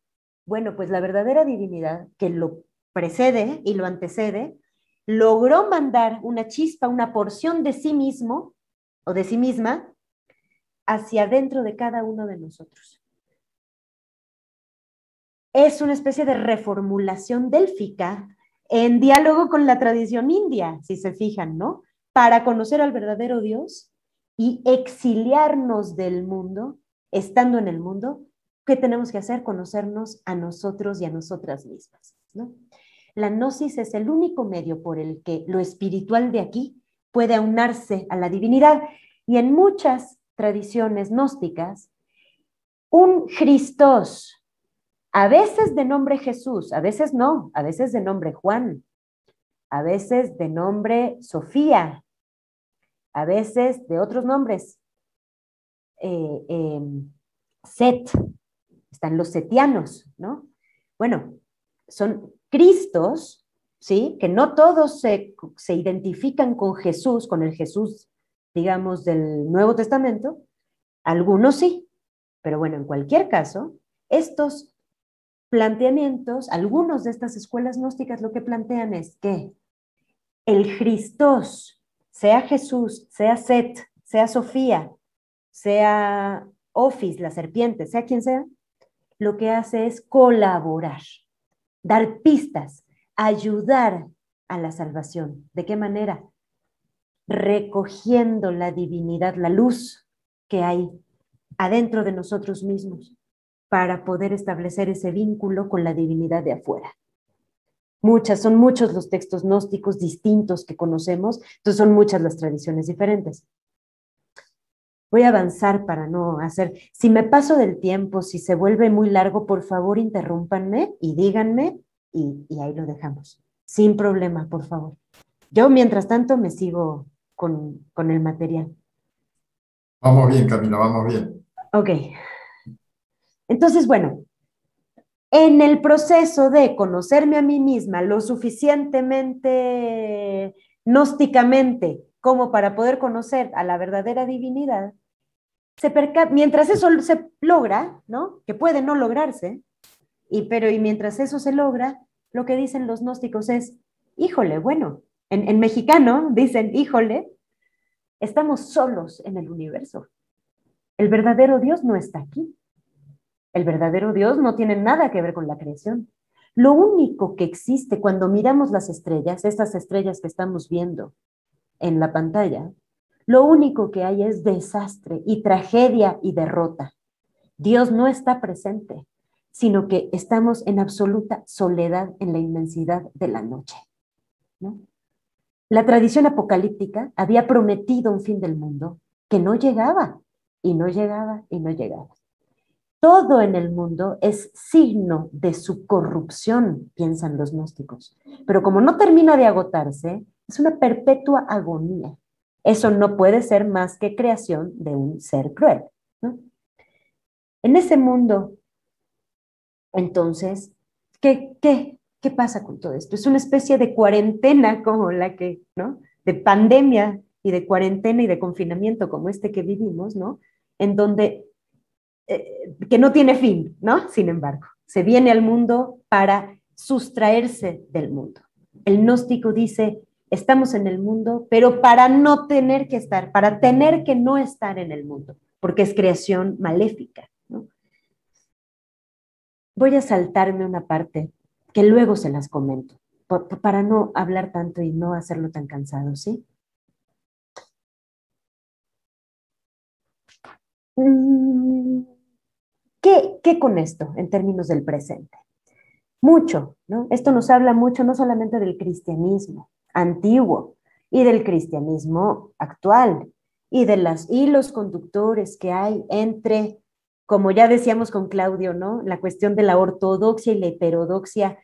Bueno, pues la verdadera divinidad que lo precede y lo antecede, logró mandar una chispa, una porción de sí mismo o de sí misma hacia adentro de cada uno de nosotros. Es una especie de reformulación délfica en diálogo con la tradición india, si se fijan, ¿no? Para conocer al verdadero Dios y exiliarnos del mundo, estando en el mundo, ¿qué tenemos que hacer? Conocernos a nosotros y a nosotras mismas, ¿no? La gnosis es el único medio por el que lo espiritual de aquí puede aunarse a la divinidad. Y en muchas tradiciones gnósticas, un Christos, a veces de nombre Jesús, a veces no, a veces de nombre Juan, a veces de nombre Sofía, a veces de otros nombres. Set, están los setianos, ¿no? Bueno, son Cristos, ¿sí? Que no todos se identifican con Jesús, con el Jesús, digamos, del Nuevo Testamento, algunos sí, pero bueno, en cualquier caso, estos planteamientos, algunos de estas escuelas gnósticas lo que plantean es que el Christos, sea Jesús, sea Set, sea Sofía, sea Ofis, la serpiente, sea quien sea, lo que hace es colaborar, dar pistas, ayudar a la salvación. ¿De qué manera? Recogiendo la divinidad, la luz que hay adentro de nosotros mismos para poder establecer ese vínculo con la divinidad de afuera. Son muchos los textos gnósticos distintos que conocemos, entonces son muchas las tradiciones diferentes. Voy a avanzar para no hacer, si me paso del tiempo, si se vuelve muy largo, por favor interrúmpanme y díganme y ahí lo dejamos. Sin problema, por favor. Yo, mientras tanto, me sigo con el material. Vamos bien, Camila, vamos bien. Ok. Entonces, bueno, en el proceso de conocerme a mí misma lo suficientemente gnósticamente como para poder conocer a la verdadera divinidad, mientras eso se logra, ¿no? Que puede no lograrse, y mientras eso se logra, lo que dicen los gnósticos es, híjole, bueno, en mexicano dicen, híjole, estamos solos en el universo. El verdadero Dios no está aquí. El verdadero Dios no tiene nada que ver con la creación. Lo único que existe cuando miramos las estrellas, estas estrellas que estamos viendo en la pantalla, lo único que hay es desastre y tragedia y derrota. Dios no está presente, sino que estamos en absoluta soledad en la inmensidad de la noche, ¿no? La tradición apocalíptica había prometido un fin del mundo que no llegaba, y no llegaba, y no llegaba. Todo en el mundo es signo de su corrupción, piensan los gnósticos. Pero como no termina de agotarse, es una perpetua agonía. Eso no puede ser más que creación de un ser cruel, ¿no? En ese mundo, entonces, ¿qué pasa con todo esto? Es una especie de cuarentena como la que, ¿no? De pandemia y de cuarentena y de confinamiento como este que vivimos, ¿no? En donde que no tiene fin, ¿no? Sin embargo, se viene al mundo para sustraerse del mundo. El gnóstico dice, estamos en el mundo, pero para no tener que estar, para tener que no estar en el mundo, porque es creación maléfica, ¿no? Voy a saltarme una parte que luego se las comento, para no hablar tanto y no hacerlo tan cansado, ¿sí? ¿Qué con esto en términos del presente? Mucho, ¿no? Esto nos habla mucho no solamente del cristianismo antiguo y del cristianismo actual y de los hilos conductores que hay entre, como ya decíamos con Claudio, ¿no? La cuestión de la ortodoxia y la heterodoxia.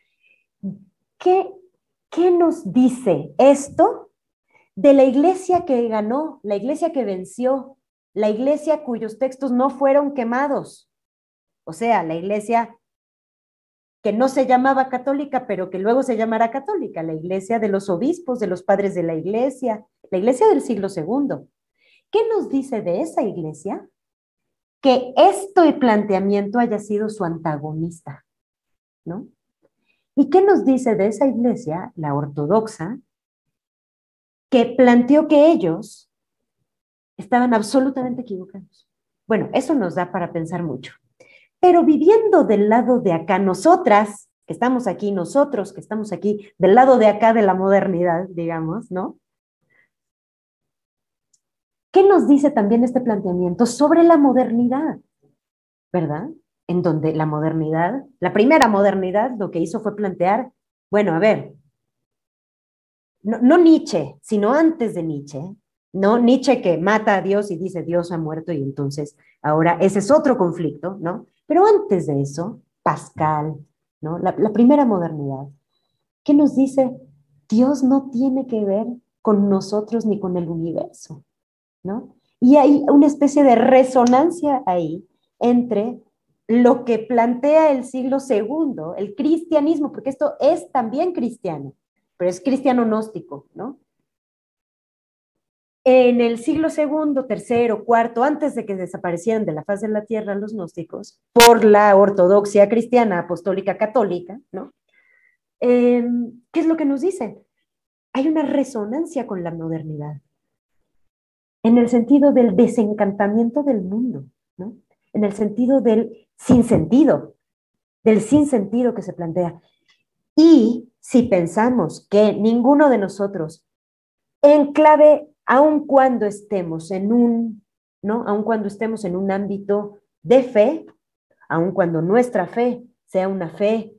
¿Qué, qué nos dice esto de la iglesia que ganó, la iglesia que venció, la iglesia cuyos textos no fueron quemados? O sea, la iglesia que no se llamaba católica, pero que luego se llamará católica, la iglesia de los obispos, de los padres de la iglesia del siglo segundo. ¿Qué nos dice de esa iglesia? Que este planteamiento haya sido su antagonista, ¿no? ¿Y qué nos dice de esa iglesia, la ortodoxa, que planteó que ellos estaban absolutamente equivocados? Bueno, eso nos da para pensar mucho. Pero viviendo del lado de acá, nosotras, que estamos aquí, nosotros que estamos aquí, del lado de acá de la modernidad, digamos, ¿no? ¿Qué nos dice también este planteamiento sobre la modernidad? ¿Verdad? En donde la modernidad, la primera modernidad, lo que hizo fue plantear, bueno, a ver, no Nietzsche, sino antes de Nietzsche, ¿no? Nietzsche que mata a Dios y dice Dios ha muerto y entonces ahora ese es otro conflicto, ¿no? Pero antes de eso, Pascal, ¿no? La primera modernidad, ¿qué nos dice? Dios no tiene que ver con nosotros ni con el universo, ¿no? Y hay una especie de resonancia ahí entre lo que plantea el siglo segundo, el cristianismo, porque esto es también cristiano, pero es cristiano gnóstico, ¿no? En el siglo segundo, tercero, cuarto, antes de que desaparecieran de la faz de la tierra los gnósticos, por la ortodoxia cristiana apostólica católica, ¿no? ¿Qué es lo que nos dicen? Hay una resonancia con la modernidad, en el sentido del desencantamiento del mundo, ¿no? en el sentido del sinsentido que se plantea. Y si pensamos que ninguno de nosotros, en clave, aun cuando estemos en un, ¿no? Aun cuando estemos en un ámbito de fe, aun cuando nuestra fe sea una fe,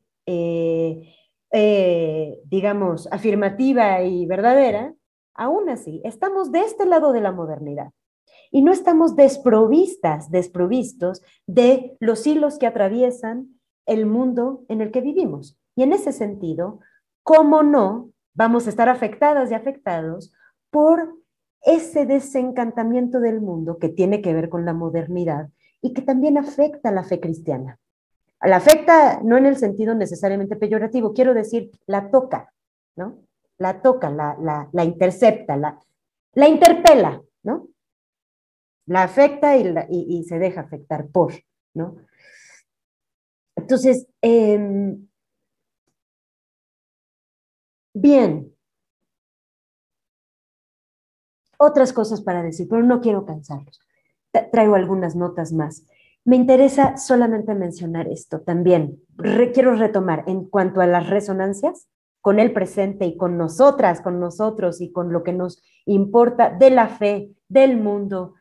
digamos, afirmativa y verdadera, aún así, estamos de este lado de la modernidad y no estamos desprovistos de los hilos que atraviesan el mundo en el que vivimos. Y en ese sentido, ¿cómo no vamos a estar afectadas y afectados por ese desencantamiento del mundo que tiene que ver con la modernidad y que también afecta a la fe cristiana? La afecta no en el sentido necesariamente peyorativo, quiero decir, la toca, ¿no? La toca, la intercepta, la interpela, ¿no? La afecta y se deja afectar por, ¿no? Entonces, bien, otras cosas para decir, pero no quiero cansarlos. Traigo algunas notas más. Me interesa solamente mencionar esto también. Quiero retomar en cuanto a las resonancias con el presente y con nosotras, con nosotros y con lo que nos importa de la fe, del mundo,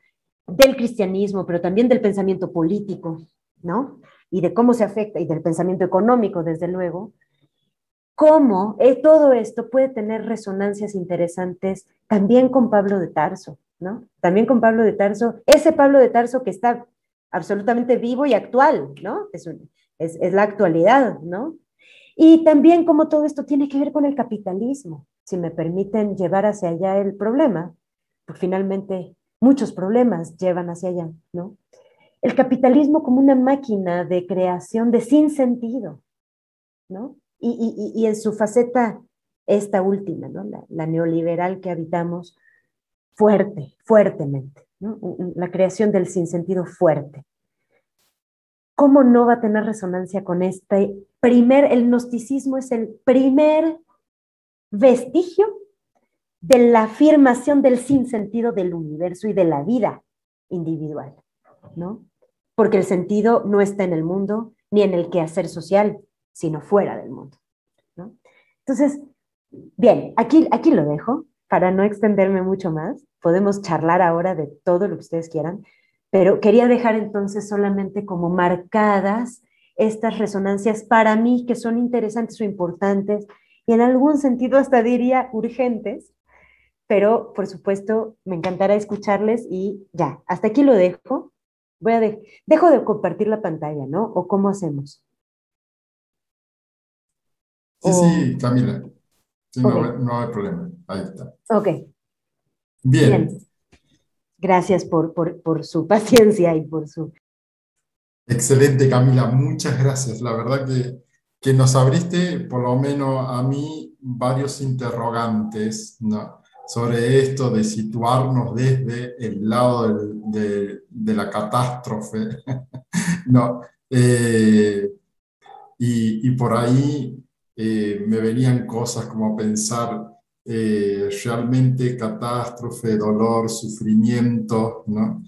del cristianismo, pero también del pensamiento político, ¿no? Y de cómo se afecta, y del pensamiento económico, desde luego, cómo todo esto puede tener resonancias interesantes también con Pablo de Tarso, ¿no? También con Pablo de Tarso, ese Pablo de Tarso que está absolutamente vivo y actual, ¿no? Es la actualidad, ¿no? Y también cómo todo esto tiene que ver con el capitalismo, si me permiten llevar hacia allá el problema, porque finalmente muchos problemas llevan hacia allá, ¿no? El capitalismo como una máquina de creación de sinsentido, ¿no? Y en su faceta, esta última, ¿no? La neoliberal que habitamos fuertemente, ¿no? La creación del sinsentido fuerte. ¿Cómo no va a tener resonancia con el gnosticismo es el primer vestigio de la afirmación del sinsentido del universo y de la vida individual, ¿no? Porque el sentido no está en el mundo ni en el quehacer social, sino fuera del mundo, ¿no? Entonces, bien, aquí lo dejo para no extenderme mucho más. Podemos charlar ahora de todo lo que ustedes quieran, pero quería dejar entonces solamente como marcadas estas resonancias para mí que son interesantes o importantes y en algún sentido hasta diría urgentes, pero por supuesto me encantará escucharles y ya, hasta aquí lo dejo. Dejo de compartir la pantalla, ¿no? ¿O cómo hacemos? Sí, O, sí, Camila. Sí, ok, no hay problema. Ahí está. ok, bien. Bien, Gracias por su paciencia y por su... excelente, Camila. Muchas gracias. La verdad que nos abriste, por lo menos a mí, varios interrogantes, ¿no? Sobre esto de situarnos desde el lado de la catástrofe, ¿no? Y por ahí me venían cosas como pensar realmente catástrofe, dolor, sufrimiento, ¿no?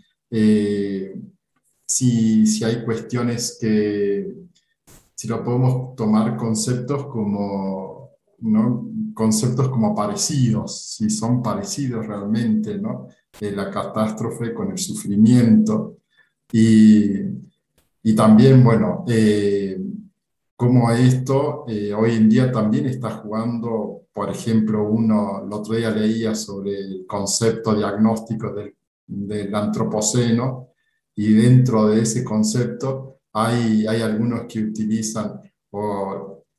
Si hay cuestiones si lo podemos tomar conceptos como, ¿no? Conceptos como parecidos, si son parecidos realmente, ¿no? La catástrofe con el sufrimiento. Y, y también, bueno, cómo esto hoy en día también está jugando, por ejemplo, el otro día leía sobre el concepto diagnóstico del antropoceno, y dentro de ese concepto hay algunos que utilizan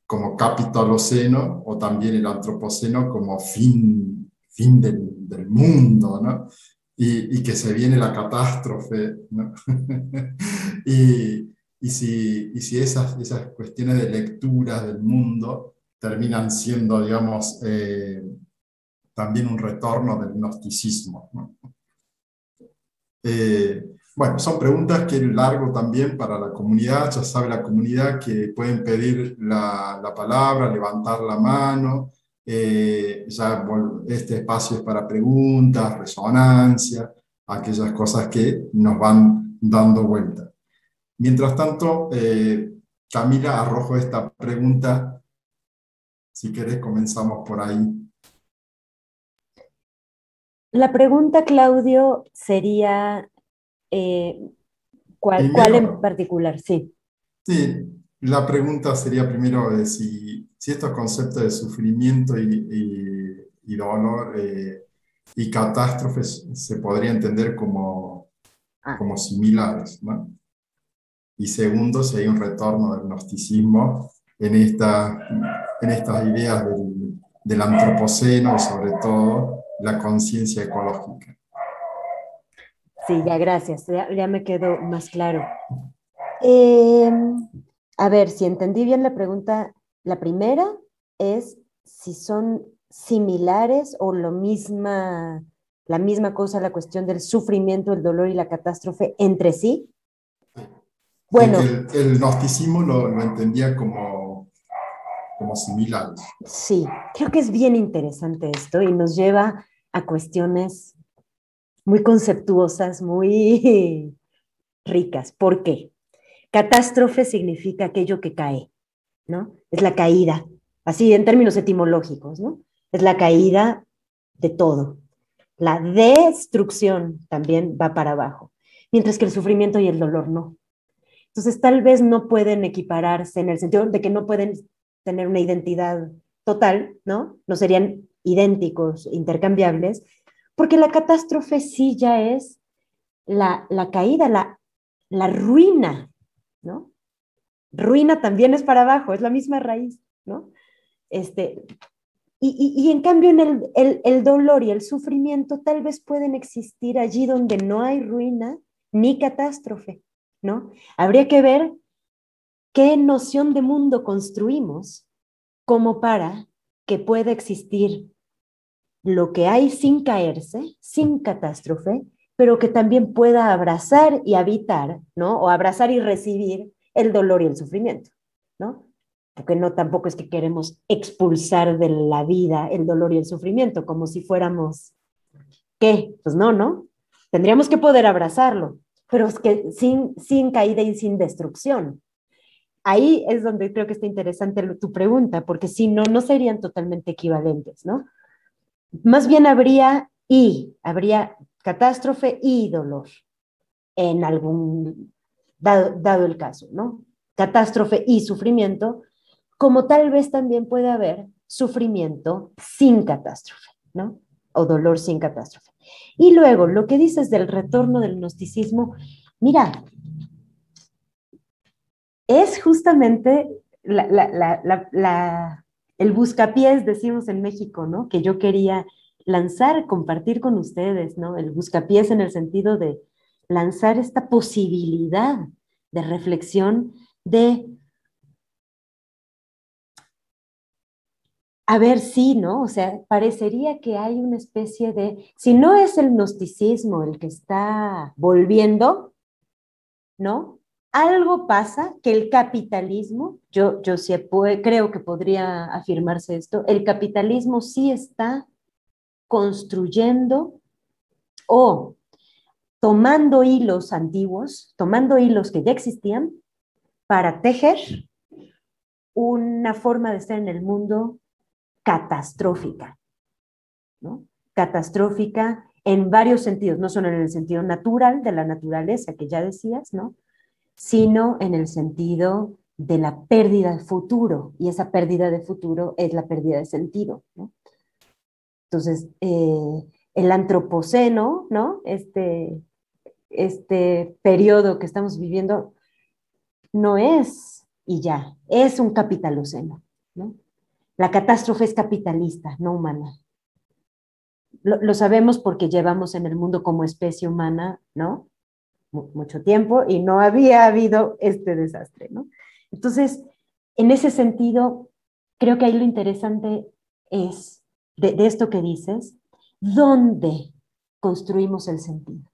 como capitaloceno o también el antropoceno como fin del mundo, ¿no? Y que se viene la catástrofe, ¿no? Y si esas cuestiones de lectura del mundo terminan siendo, digamos, también un retorno del gnosticismo, ¿no? Bueno, son preguntas que largo también para la comunidad. Ya sabe la comunidad que pueden pedir la palabra, levantar la mano. Este espacio es para preguntas, resonancia, aquellas cosas que nos van dando vuelta. Mientras tanto, Camila, arrojo esta pregunta. Si querés, comenzamos por ahí. La pregunta, Claudio, sería, eh, ¿cuál en Primero, particular? Sí. sí, la pregunta sería primero de si estos conceptos de sufrimiento y dolor y catástrofes se podría entender Ah, como similares, ¿no? Y segundo, si hay un retorno del gnosticismo en estas ideas del antropoceno y sobre todo la conciencia ecológica. sí, ya gracias, ya me quedó más claro. Eh, a ver, si entendí bien la pregunta, la primera es si son similares o la misma cosa, la cuestión del sufrimiento, el dolor y la catástrofe entre sí. Bueno, El gnosticismo lo entendía como similares. sí, creo que es bien interesante esto y nos lleva a cuestiones muy conceptuosas, muy ricas. ¿Por qué? Catástrofe significa aquello que cae, ¿no? Es la caída, así en términos etimológicos, ¿no? Es la caída de todo. La destrucción también va para abajo, mientras que el sufrimiento y el dolor no. Entonces, tal vez no pueden equipararse en el sentido de que no pueden tener una identidad total, ¿no? No serían idénticos, intercambiables, porque la catástrofe sí ya es la caída, la ruina, ¿no? Ruina también es para abajo, es la misma raíz, ¿no? Este, y en cambio en el dolor y el sufrimiento tal vez pueden existir allí donde no hay ruina ni catástrofe, ¿no? Habría que ver qué noción de mundo construimos como para que pueda existir lo que hay sin caerse, sin catástrofe, pero que también pueda abrazar y habitar, ¿no? O abrazar y recibir el dolor y el sufrimiento, ¿no? Porque no tampoco es que queremos expulsar de la vida el dolor y el sufrimiento, como si fuéramos, ¿qué? Pues no, ¿no? Tendríamos que poder abrazarlo, pero es que sin caída y sin destrucción. Ahí es donde creo que está interesante tu pregunta, porque si no, no serían totalmente equivalentes, ¿no? Más bien habría catástrofe y dolor en algún, dado el caso, ¿no? Catástrofe y sufrimiento, como tal vez también puede haber sufrimiento sin catástrofe, ¿no? O dolor sin catástrofe. Y luego, lo que dices del retorno del gnosticismo, mira, es justamente el buscapiés, decimos en México, ¿no? Que yo quería lanzar, compartir con ustedes, ¿no? El buscapiés en el sentido de lanzar esta posibilidad de reflexión de, a ver, sí, ¿no? O sea, parecería que hay una especie de, si no es el gnosticismo el que está volviendo, ¿no? Algo pasa que el capitalismo, yo sí creo que podría afirmarse esto, el capitalismo sí está construyendo o tomando hilos antiguos, tomando hilos que ya existían para tejer una forma de estar en el mundo catastrófica, ¿no? Catastrófica en varios sentidos, no solo en el sentido natural de la naturaleza que ya decías, ¿no? Sino en el sentido de la pérdida de futuro, y esa pérdida de futuro es la pérdida de sentido, ¿no? Entonces, el antropoceno, ¿no? Este periodo que estamos viviendo no es y ya, es un capitaloceno, ¿no? La catástrofe es capitalista, no humana. Lo sabemos porque llevamos en el mundo como especie humana, ¿no? Mucho tiempo y no había habido este desastre, ¿no? Entonces, en ese sentido, creo que ahí lo interesante es, de esto que dices, ¿dónde construimos el sentido?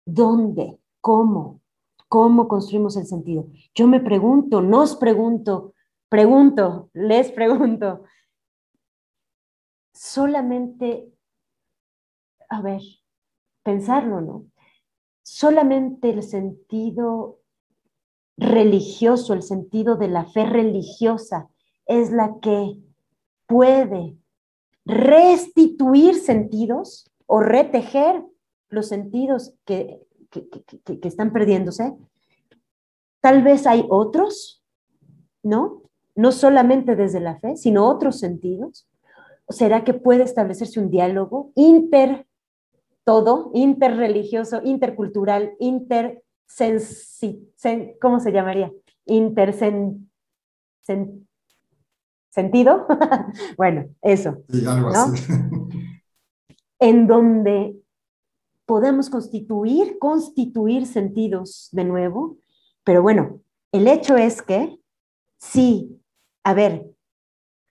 ¿Dónde? ¿Cómo? ¿Cómo construimos el sentido? Yo me pregunto, nos pregunto, les pregunto, solamente, a ver, pensarlo, ¿no? Solamente el sentido religioso, el sentido de la fe religiosa, es la que puede restituir sentidos o retejer los sentidos que están perdiéndose. Tal vez hay otros, ¿no? No solamente desde la fe, sino otros sentidos. ¿Será que puede establecerse un diálogo interreligioso, intercultural, ¿cómo se llamaría? Sentido? Bueno, eso, Sí, algo así. ¿no? En donde podemos constituir sentidos de nuevo, pero bueno, el hecho es que sí, a ver,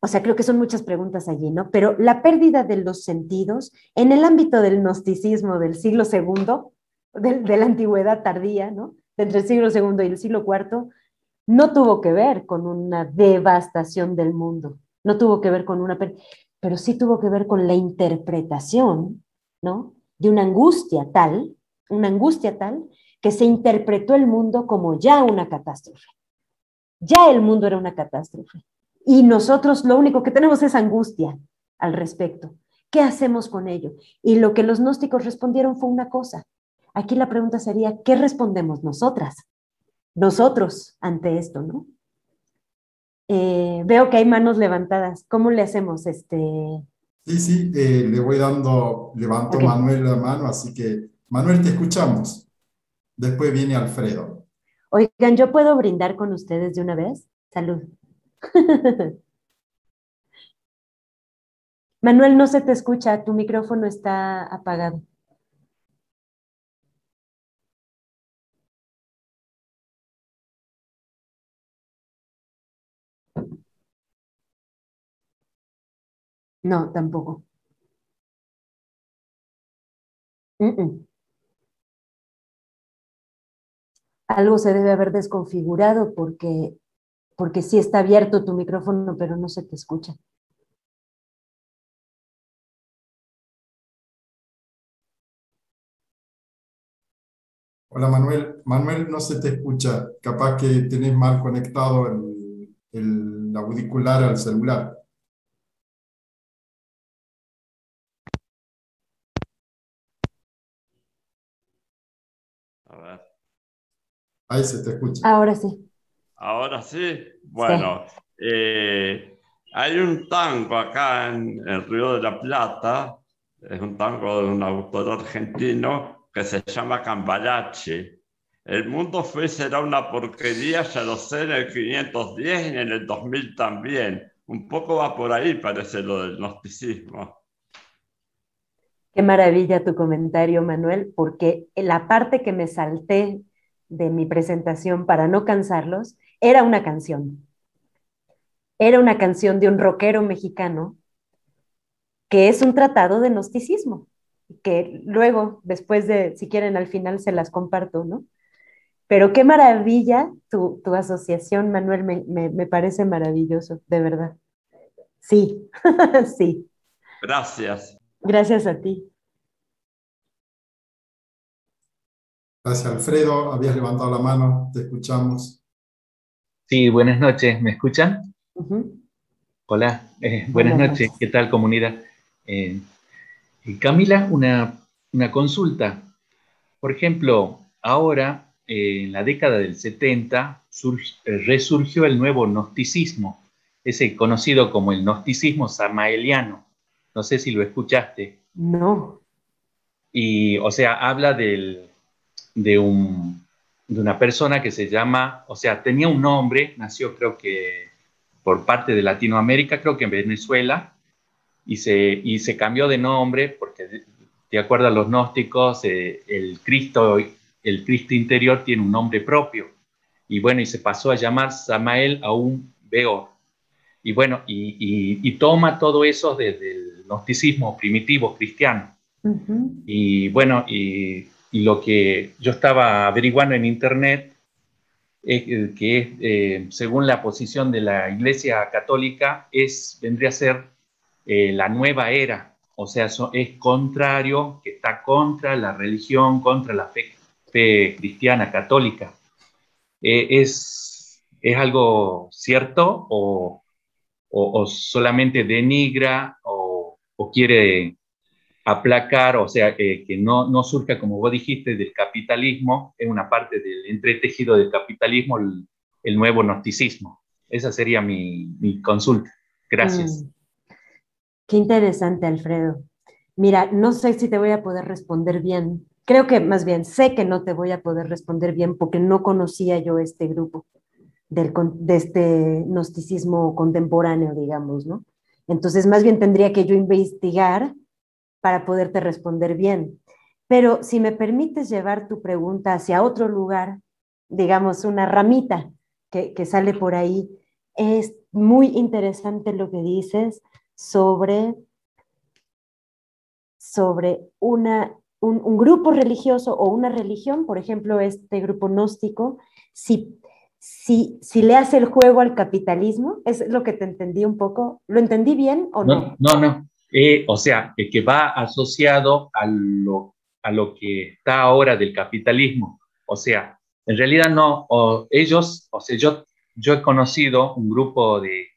o sea, creo que son muchas preguntas allí, ¿no? Pero la pérdida de los sentidos en el ámbito del gnosticismo del siglo segundo, de la antigüedad tardía, ¿no? Entre el siglo segundo y el siglo cuarto, no tuvo que ver con una devastación del mundo, no tuvo que ver con pero sí tuvo que ver con la interpretación, ¿no? De una angustia tal, que se interpretó el mundo como ya una catástrofe. Ya el mundo era una catástrofe. Y nosotros lo único que tenemos es angustia al respecto. ¿Qué hacemos con ello? Y lo que los gnósticos respondieron fue una cosa. Aquí la pregunta sería, ¿qué respondemos nosotros ante esto, ¿no? Veo que hay manos levantadas. ¿Cómo le hacemos? Sí, sí, le voy levanto Ok. Manuel la mano, así que Manuel, te escuchamos. Después viene Alfredo. Oigan, ¿yo puedo brindar con ustedes de una vez? Salud. Manuel, no se te escucha, tu micrófono está apagado. No, tampoco. Mm, mm. Algo se debe haber desconfigurado porque sí está abierto tu micrófono, pero no se te escucha. Hola Manuel. Manuel, no se te escucha. Capaz que tenés mal conectado el auricular al celular. A ver, Ahí se te escucha. Ahora sí. ahora sí. Sí. Bueno, hay un tango acá en el Río de la Plata, es un tango de un autor argentino que se llama Cambalache. El mundo fue y será una porquería, ya lo sé, en el 510 y en el 2000 también. Un poco va por ahí, parece lo del gnosticismo. Qué maravilla tu comentario, Manuel, porque la parte que me salté de mi presentación para no cansarlos era una canción. Era una canción de un rockero mexicano que es un tratado de gnosticismo, que luego, después de, si quieren, al final se las comparto, ¿no? Pero qué maravilla tu asociación, Manuel, me parece maravilloso, de verdad. Sí, sí, Gracias. gracias a ti. Gracias Alfredo, habías levantado la mano, te escuchamos. Sí, buenas noches, ¿me escuchan? Ujú. Hola, buenas Buenas noches, noches. ¿qué tal comunidad? Eh, Camila, una consulta. Por ejemplo, ahora, en la década del 70, resurgió el nuevo gnosticismo, ese conocido como el gnosticismo samaeliano. No sé si lo escuchaste. No. Y, o sea, habla de, de una persona que se llama, o sea, tenía un nombre, nació creo que por parte de Latinoamérica, creo que en Venezuela, y se cambió de nombre porque, de acuerdo a los gnósticos, el Cristo interior tiene un nombre propio. Y bueno, y se pasó a llamar Samael Aún Beor. Y bueno, y toma todo eso desde el gnosticismo primitivo cristiano. Ujú. Y bueno, y lo que yo estaba averiguando en internet es que es, según la posición de la Iglesia Católica, vendría a ser la nueva era. O sea, es contrario, que está contra la religión, contra la fe cristiana católica. ¿Es algo cierto o solamente denigra o quiere aplacar, o sea, que no surja, como vos dijiste, del capitalismo, es una parte del entretejido del capitalismo, el nuevo gnosticismo? Esa sería mi consulta. Gracias. Mm, qué interesante, Alfredo. Mira, no sé si te voy a poder responder bien. Creo que más bien sé que no te voy a poder responder bien porque no conocía yo este grupo de este gnosticismo contemporáneo, digamos, ¿no? Entonces, más bien tendría que yo investigar para poderte responder bien. Pero si me permites llevar tu pregunta hacia otro lugar, digamos, una ramita que sale por ahí, es muy interesante lo que dices sobre un grupo religioso o una religión, por ejemplo, este grupo gnóstico, si le hace el juego al capitalismo, es lo que te entendí un poco. ¿Lo entendí bien o No, no? no, no. O sea, que va asociado a lo que está ahora del capitalismo. O sea, en realidad no, ellos, o sea, yo he conocido un grupo de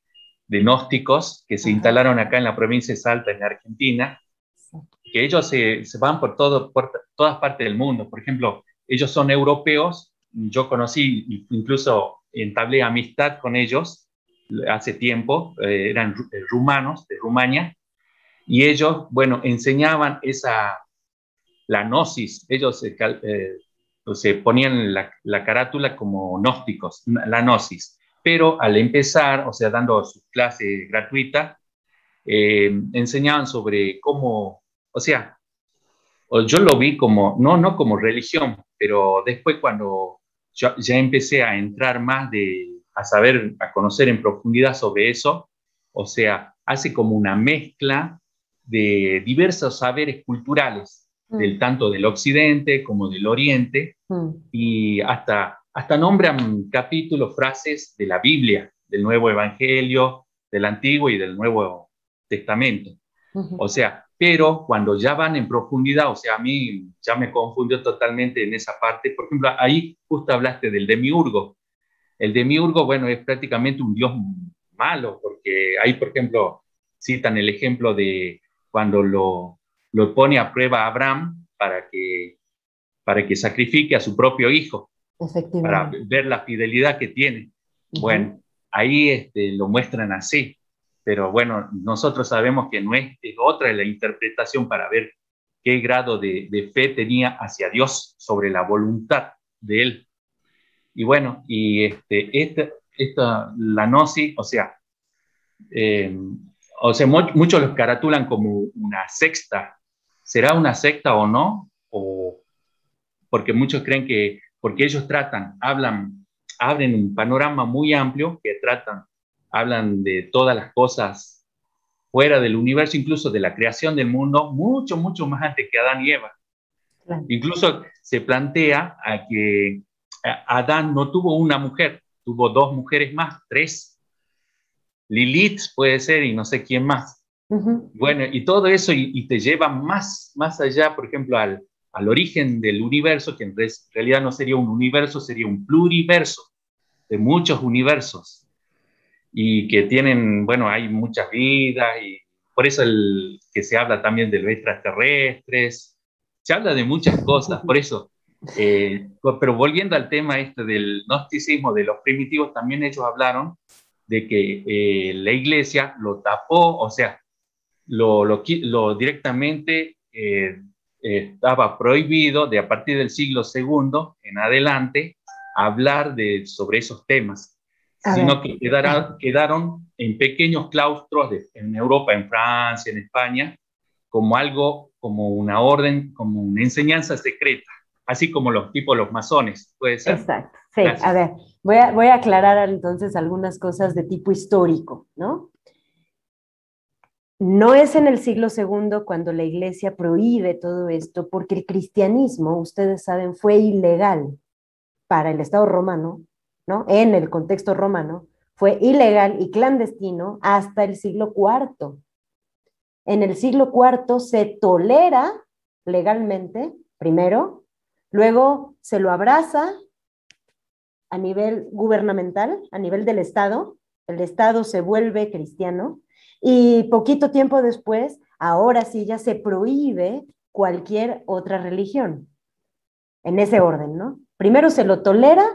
gnósticos que se Ajá. instalaron acá en la provincia de Salta, en Argentina, Sí. que ellos se van por todas partes del mundo. Por ejemplo, ellos son europeos, yo conocí, incluso entablé amistad con ellos hace tiempo, eran rumanos de Rumania, y ellos, bueno, enseñaban la gnosis, ellos se ponían la carátula como gnósticos, la gnosis, pero al empezar, o sea, dando sus clases gratuitas, enseñaban sobre cómo, o sea, yo lo vi como, no como religión, pero después cuando ya empecé a entrar más a saber, a conocer en profundidad sobre eso, o sea, hace como una mezcla de diversos saberes culturales, Mm, tanto del occidente como del oriente, mm, y hasta nombran capítulos, frases de la Biblia, del Nuevo Evangelio, del Antiguo y del Nuevo Testamento. ujú. O sea, pero cuando ya van en profundidad, o sea, a mí ya me confundió totalmente en esa parte. Por ejemplo, ahí justo hablaste del demiurgo. El demiurgo, bueno, es prácticamente un dios malo, porque ahí, por ejemplo, citan el ejemplo de cuando lo pone a prueba a Abraham para que sacrifique a su propio hijo, para Efectivamente. ver la fidelidad que tiene. Ujú. Bueno, ahí lo muestran así, pero bueno, nosotros sabemos que no es otra la interpretación para ver qué grado de fe tenía hacia Dios sobre la voluntad de él. Y bueno, y la gnosis, eh, muchos los caratulan como una secta. ¿Será una secta o no? Porque muchos creen que, porque ellos abren un panorama muy amplio que hablan de todas las cosas fuera del universo, incluso de la creación del mundo, mucho, mucho más antes que Adán y Eva. Claro. Incluso se plantea a que Adán no tuvo una mujer, tuvo dos mujeres más, tres. Lilith puede ser y no sé quién más. Ujú. Bueno, y todo eso y te lleva más allá, por ejemplo, al origen del universo, que en realidad no sería un universo, sería un pluriverso de muchos universos y que tienen, bueno, hay muchas vidas y por eso que se habla también de los extraterrestres, se habla de muchas cosas, por eso. Pero volviendo al tema del gnosticismo, de los primitivos, también ellos hablaron de que la iglesia lo tapó, o sea, lo directamente estaba prohibido de a partir del siglo segundo en adelante hablar sobre esos temas, A ver. sino que quedaron en pequeños claustros en Europa, en Francia, en España, como algo, como una orden, como una enseñanza secreta, así como los masones, ¿puede ser? Exacto. Sí, a Gracias. ver, voy a aclarar entonces algunas cosas de tipo histórico, ¿no? No es en el siglo segundo cuando la iglesia prohíbe todo esto, porque el cristianismo, ustedes saben, fue ilegal para el Estado romano, ¿no? En el contexto romano, fue ilegal y clandestino hasta el siglo cuarto. En el siglo cuarto se tolera legalmente, primero, luego se lo abraza a nivel gubernamental, a nivel del Estado, el Estado se vuelve cristiano y poquito tiempo después, ahora sí ya se prohíbe cualquier otra religión, en ese orden, ¿no? Primero se lo tolera,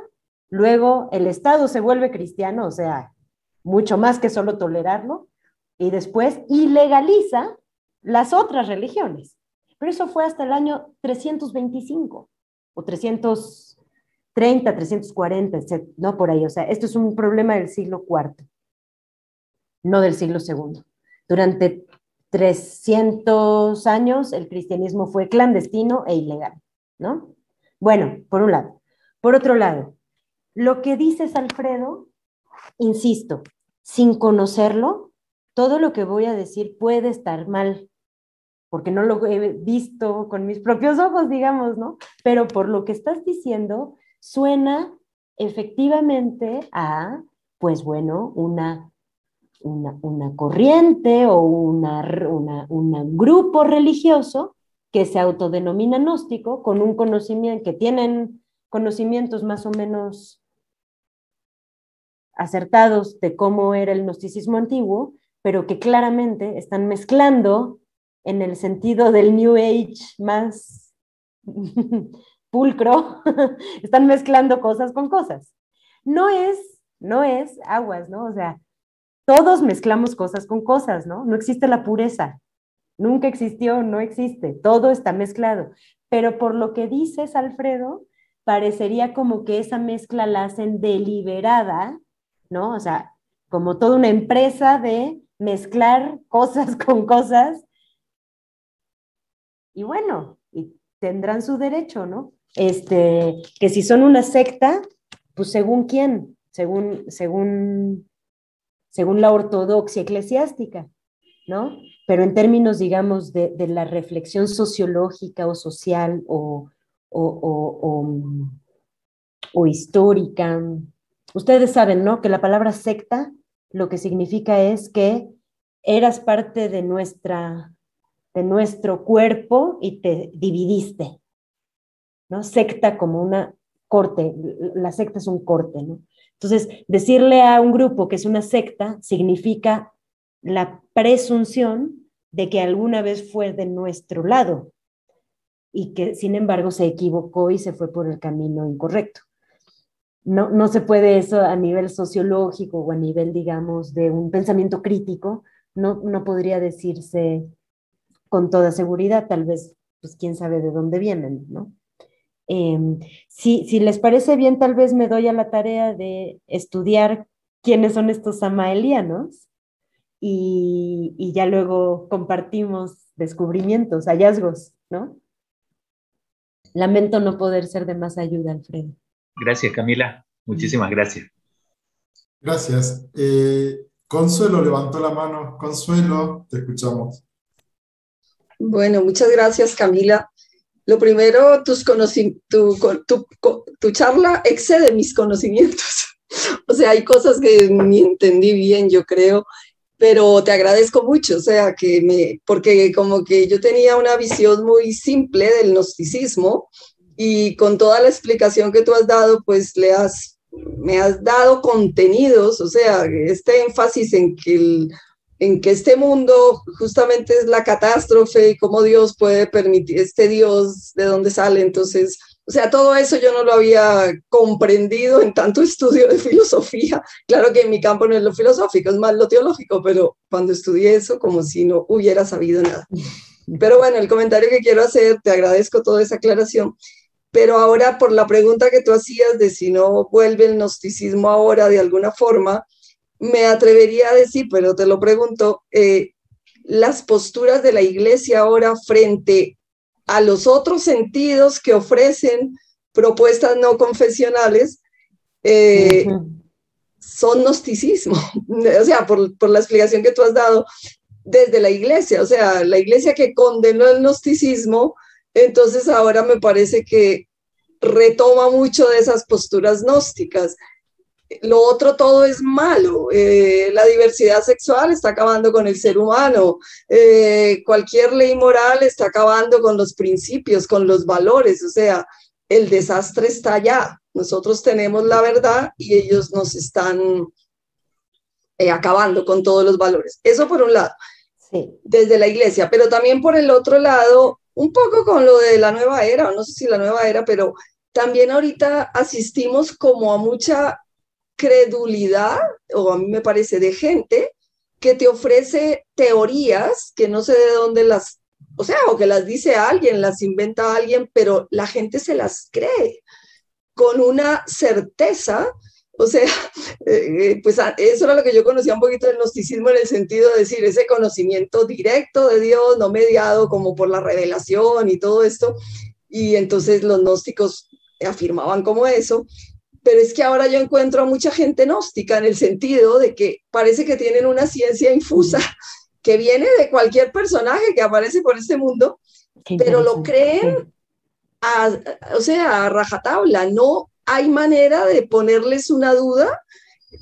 luego el Estado se vuelve cristiano, o sea, mucho más que solo tolerarlo, y después ilegaliza las otras religiones. Pero eso fue hasta el año 325 o 330, 340, etc., no por ahí. O sea, esto es un problema del siglo IV, no del siglo II. Durante 300 años el cristianismo fue clandestino e ilegal, ¿no? Bueno, por un lado. Por otro lado, lo que dices, Alfredo, insisto, sin conocerlo, todo lo que voy a decir puede estar mal, porque no lo he visto con mis propios ojos, digamos, ¿no? Pero por lo que estás diciendo, suena efectivamente a, pues bueno, una corriente o un grupo religioso que se autodenomina gnóstico, con un conocimiento, que tienen conocimientos más o menos acertados de cómo era el gnosticismo antiguo, pero que claramente están mezclando en el sentido del New Age más pulcro, están mezclando cosas con cosas. No es aguas, ¿no? O sea, todos mezclamos cosas con cosas, ¿no? No existe la pureza, nunca existió, no existe, todo está mezclado. Pero por lo que dices, Alfredo, parecería como que esa mezcla la hacen deliberada, ¿no? O sea, como toda una empresa de mezclar cosas con cosas. Y bueno, y tendrán su derecho, ¿no? Que si son una secta, pues según quién, según la ortodoxia eclesiástica, ¿no? Pero en términos, digamos, de la reflexión sociológica o social o histórica, ustedes saben, ¿no? Que la palabra secta lo que significa es que eras parte de nuestro cuerpo y te dividiste, ¿no? Secta como una corte, la secta es un corte, ¿no? Entonces, decirle a un grupo que es una secta significa la presunción de que alguna vez fue de nuestro lado y que, sin embargo, se equivocó y se fue por el camino incorrecto. No se puede eso a nivel sociológico o a nivel, digamos, de un pensamiento crítico, no podría decirse con toda seguridad, tal vez, pues quién sabe de dónde vienen, ¿no? Si les parece bien, tal vez me doy a la tarea de estudiar quiénes son estos samaelianos y ya luego compartimos descubrimientos, hallazgos, ¿no? Lamento no poder ser de más ayuda, Alfredo. Gracias, Camila. Muchísimas gracias. Gracias. Consuelo levantó la mano. Consuelo, te escuchamos. Bueno, muchas gracias, Camila. Lo primero, tu charla excede mis conocimientos. O sea, hay cosas que ni entendí bien, yo creo, pero te agradezco mucho, o sea, porque como que yo tenía una visión muy simple del gnosticismo y con toda la explicación que tú has dado, pues me has dado contenidos, o sea, este énfasis en que este mundo justamente es la catástrofe y cómo Dios puede permitir, este Dios de dónde sale. Entonces, o sea, todo eso yo no lo había comprendido en tanto estudio de filosofía. Claro que en mi campo no es lo filosófico, es más lo teológico, pero cuando estudié eso, como si no hubiera sabido nada. Pero bueno, el comentario que quiero hacer, te agradezco toda esa aclaración, pero ahora por la pregunta que tú hacías de si no vuelve el gnosticismo ahora de alguna forma, me atrevería a decir, pero te lo pregunto, las posturas de la Iglesia ahora frente a los otros sentidos que ofrecen propuestas no confesionales son gnosticismo. O sea, por la explicación que tú has dado desde la Iglesia, o sea, la Iglesia que condenó el gnosticismo, entonces ahora me parece que retoma mucho de esas posturas gnósticas. Lo otro todo es malo, la diversidad sexual está acabando con el ser humano, cualquier ley moral está acabando con los principios, con los valores, o sea, el desastre está allá. nosotros tenemos la verdad y ellos nos están acabando con todos los valores. Eso por un lado, Sí. desde la iglesia, pero también por el otro lado, un poco con lo de la nueva era, o no sé si la nueva era, pero también ahorita asistimos como a mucha credulidad, o a mí me parece, de gente que te ofrece teorías que no sé de dónde las, o sea, o que las dice alguien, las inventa alguien, pero la gente se las cree con una certeza. O sea, pues eso era lo que yo conocía un poquito del gnosticismo, en el sentido de decir ese conocimiento directo de Dios, no mediado como por la revelación y todo esto. Y entonces los gnósticos afirmaban como eso. Pero es que ahora yo encuentro a mucha gente gnóstica en el sentido de que parece que tienen una ciencia infusa que viene de cualquier personaje que aparece por este mundo, pero lo creen o sea, a rajatabla. No hay manera de ponerles una duda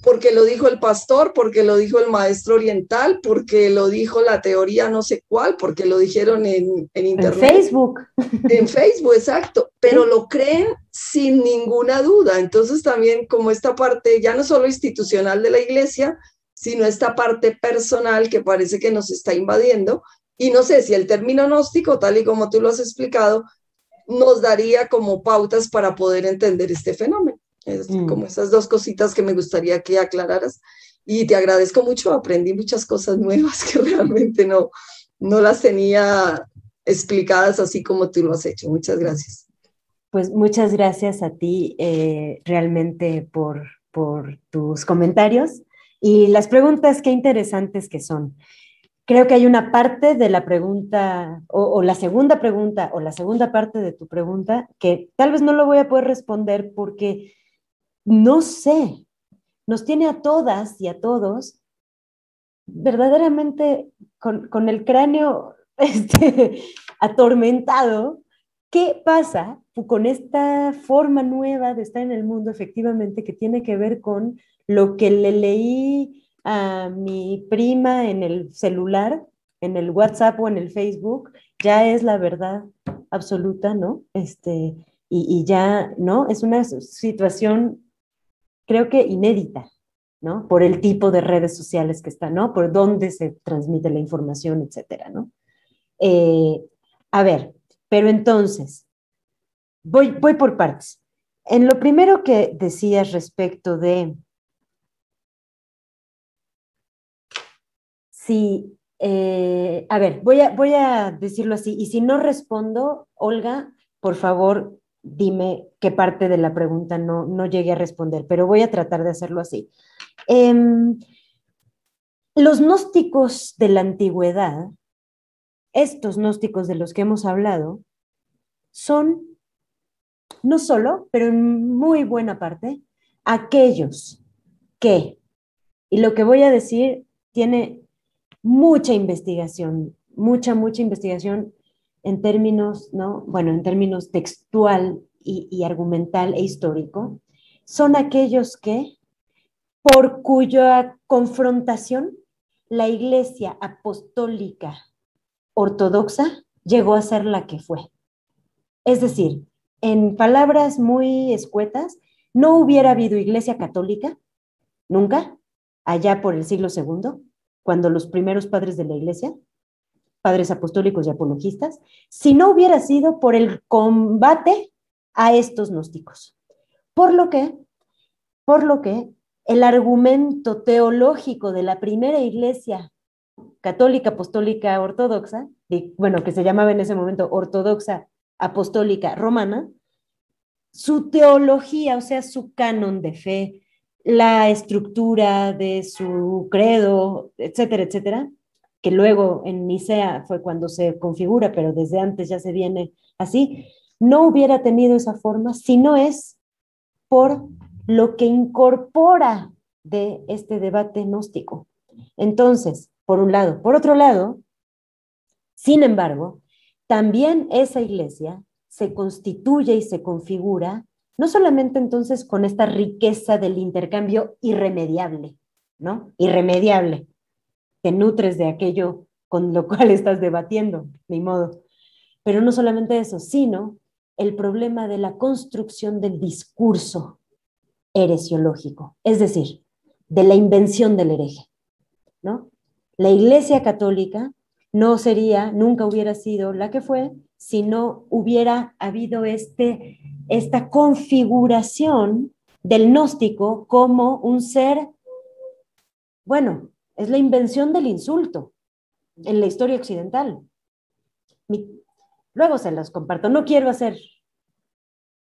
porque lo dijo el pastor, porque lo dijo el maestro oriental, porque lo dijo la teoría no sé cuál, porque lo dijeron en internet. En Facebook. En Facebook, exacto, pero lo creen sin ninguna duda. Entonces también como esta parte ya no solo institucional de la iglesia, sino esta parte personal que parece que nos está invadiendo. Y no sé si el término gnóstico, tal y como tú lo has explicado, nos daría como pautas para poder entender este fenómeno. Es como esas dos cositas que me gustaría que aclararas. Y te agradezco mucho, aprendí muchas cosas nuevas que realmente no las tenía explicadas así como tú lo has hecho. Muchas gracias. Pues muchas gracias a ti realmente por tus comentarios y las preguntas, qué interesantes que son. Creo que hay una parte de la pregunta, o la segunda pregunta, o la segunda parte de tu pregunta, que tal vez no lo voy a poder responder porque no sé, nos tiene a todas y a todos verdaderamente con el cráneo atormentado. ¿Qué pasa con esta forma nueva de estar en el mundo, efectivamente, que tiene que ver con lo que le leí a mi prima en el celular, en el WhatsApp o en el Facebook? Ya es la verdad absoluta, ¿no? Y ya, ¿no? Es una situación, creo que inédita, ¿no? Por el tipo de redes sociales que están, ¿no? Por dónde se transmite la información, etcétera, ¿no? A ver, pero entonces, voy por partes. En lo primero que decías respecto de si, a ver, voy a decirlo así, y si no respondo, Olga, por favor, dime qué parte de la pregunta no llegué a responder, pero voy a tratar de hacerlo así. Los gnósticos de la antigüedad, estos gnósticos de los que hemos hablado, son no solo, pero en muy buena parte, aquellos que, y lo que voy a decir tiene mucha investigación, mucha investigación en términos, ¿no? Bueno, en términos textual y argumental e histórico, son aquellos que, por cuya confrontación, la Iglesia Apostólica Ortodoxa llegó a ser la que fue. Es decir, en palabras muy escuetas, no hubiera habido Iglesia Católica, nunca, allá por el siglo II, cuando los primeros padres de la Iglesia, padres apostólicos y apologistas, si no hubiera sido por el combate a estos gnósticos. Por lo que el argumento teológico de la primera Iglesia católica, apostólica, ortodoxa, bueno, que se llamaba en ese momento ortodoxa, apostólica, romana, su teología, o sea, su canon de fe, la estructura de su credo, etcétera, etcétera, que luego en Nicea fue cuando se configura, pero desde antes ya se viene así, no hubiera tenido esa forma si no es por lo que incorpora de este debate gnóstico. Entonces, por un lado. Por otro lado, sin embargo, también esa iglesia se constituye y se configura, no solamente entonces con esta riqueza del intercambio irremediable, ¿no? Irremediable. Te nutres de aquello con lo cual estás debatiendo, ni modo. Pero no solamente eso, sino el problema de la construcción del discurso heresiológico, es decir, de la invención del hereje, ¿no? La Iglesia Católica no sería, nunca hubiera sido la que fue, si no hubiera habido esta configuración del gnóstico como un ser, bueno, es la invención del insulto en la historia occidental. Luego se los comparto, no quiero hacer,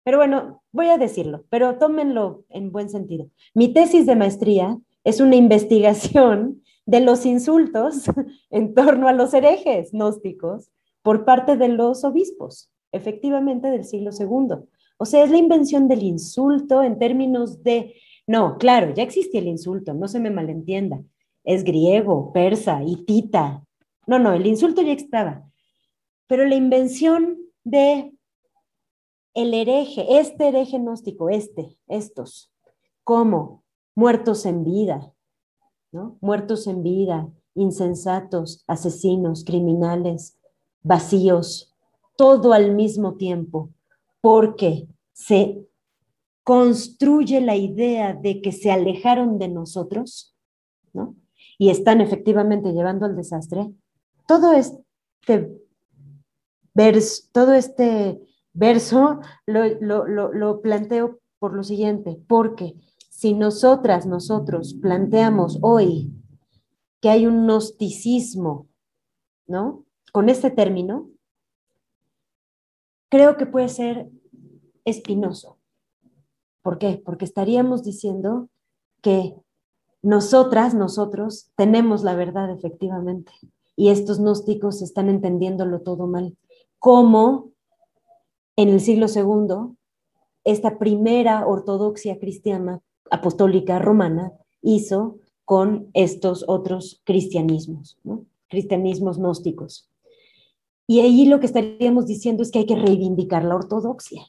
pero bueno, voy a decirlo, pero tómenlo en buen sentido. Mi tesis de maestría es una investigación de los insultos en torno a los herejes gnósticos por parte de los obispos, efectivamente del siglo II. O sea, es la invención del insulto en términos de, no, claro, ya existía el insulto, no se me malentienda, es griego, persa, hitita. No, el insulto ya estaba, pero la invención de el hereje, este hereje gnóstico, estos, como muertos en vida, ¿no? Muertos en vida, insensatos, asesinos, criminales, vacíos, todo al mismo tiempo, porque se construye la idea de que se alejaron de nosotros, ¿no? Y están efectivamente llevando al desastre. Todo este verso lo planteo por lo siguiente, porque si nosotros planteamos hoy que hay un gnosticismo, ¿no? Con este término, creo que puede ser espinoso. ¿Por qué? Porque estaríamos diciendo que nosotros tenemos la verdad efectivamente y estos gnósticos están entendiéndolo todo mal. Como en el siglo II, esta primera ortodoxia cristiana apostólica romana hizo con estos otros cristianismos, ¿no? Cristianismos gnósticos. Y ahí lo que estaríamos diciendo es que hay que reivindicar la ortodoxia.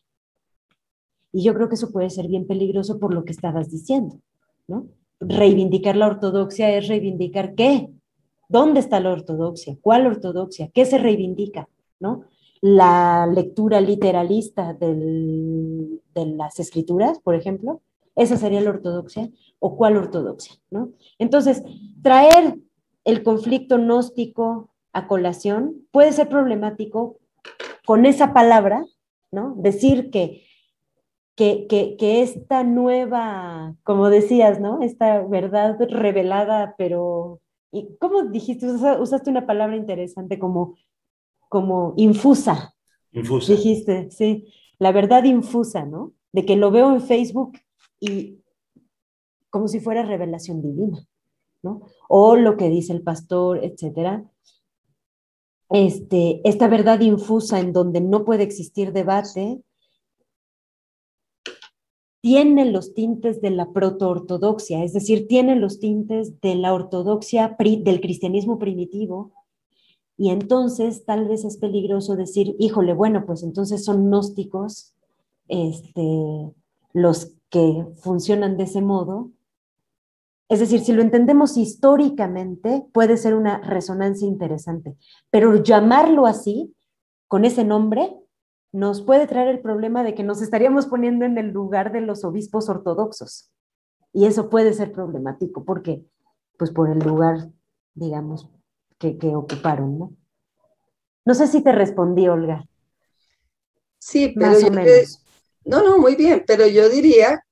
Y yo creo que eso puede ser bien peligroso por lo que estabas diciendo, ¿no? Reivindicar la ortodoxia es reivindicar ¿qué? ¿Dónde está la ortodoxia? ¿Cuál ortodoxia? ¿Qué se reivindica? ¿No? La lectura literalista de las escrituras, por ejemplo, esa sería la ortodoxia, o cuál ortodoxia, ¿no? Entonces, traer el conflicto gnóstico a colación puede ser problemático con esa palabra, ¿no? Decir que esta nueva, como decías, ¿no? Esta verdad revelada, pero, ¿cómo dijiste? Usaste una palabra interesante como infusa. Infusa. Dijiste, sí, la verdad infusa, ¿no? De que lo veo en Facebook y como si fuera revelación divina, ¿no? O lo que dice el pastor, etcétera. Esta verdad infusa en donde no puede existir debate tiene los tintes de la proto-ortodoxia, es decir, tiene los tintes de la ortodoxia del cristianismo primitivo. Y entonces tal vez es peligroso decir, híjole, bueno, pues entonces son gnósticos los que funcionan de ese modo. Es decir, si lo entendemos históricamente, puede ser una resonancia interesante, pero llamarlo así, con ese nombre, nos puede traer el problema de que nos estaríamos poniendo en el lugar de los obispos ortodoxos. Y eso puede ser problemático, porque, pues por el lugar, digamos, que ocuparon, ¿no? No sé si te respondí, Olga. Sí, pero más o menos. No, muy bien, pero yo diría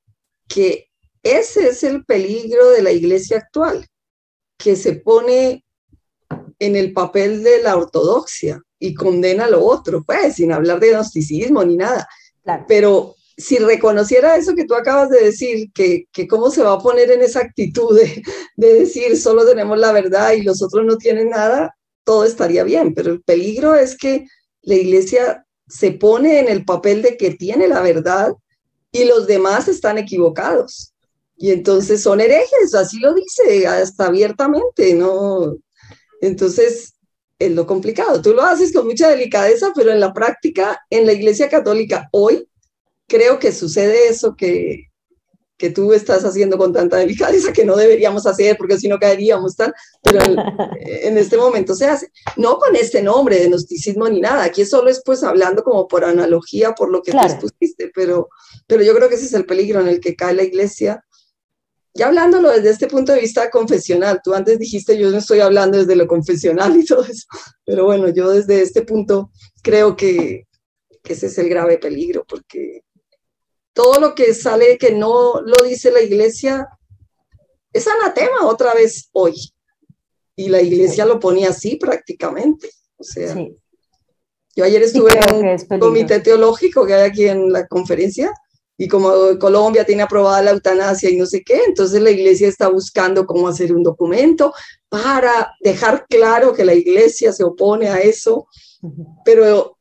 que ese es el peligro de la iglesia actual, que se pone en el papel de la ortodoxia y condena lo otro, pues, sin hablar de gnosticismo ni nada. Claro. Pero si reconociera eso que tú acabas de decir, que cómo se va a poner en esa actitud de decir solo tenemos la verdad y los otros no tienen nada, todo estaría bien, pero el peligro es que la iglesia se pone en el papel de que tiene la verdad y los demás están equivocados. Y entonces son herejes, así lo dice hasta abiertamente, ¿no? Entonces es lo complicado. Tú lo haces con mucha delicadeza, pero en la práctica, en la Iglesia Católica hoy, creo que sucede eso que que tú estás haciendo con tanta delicadeza, que no deberíamos hacer porque si no caeríamos tal, pero en este momento se hace. No con este nombre de gnosticismo ni nada, aquí solo es pues hablando como por analogía, por lo que tú expusiste, pero yo creo que ese es el peligro en el que cae la iglesia. Ya hablándolo desde este punto de vista confesional, tú antes dijiste yo no estoy hablando desde lo confesional y todo eso, pero bueno, yo desde este punto creo que ese es el grave peligro, porque todo lo que sale que no lo dice la iglesia es anatema otra vez hoy, y la iglesia lo ponía así prácticamente, o sea, yo ayer estuve en un comité teológico que hay aquí en la conferencia, y como Colombia tiene aprobada la eutanasia y no sé qué, entonces la iglesia está buscando cómo hacer un documento para dejar claro que la iglesia se opone a eso, pero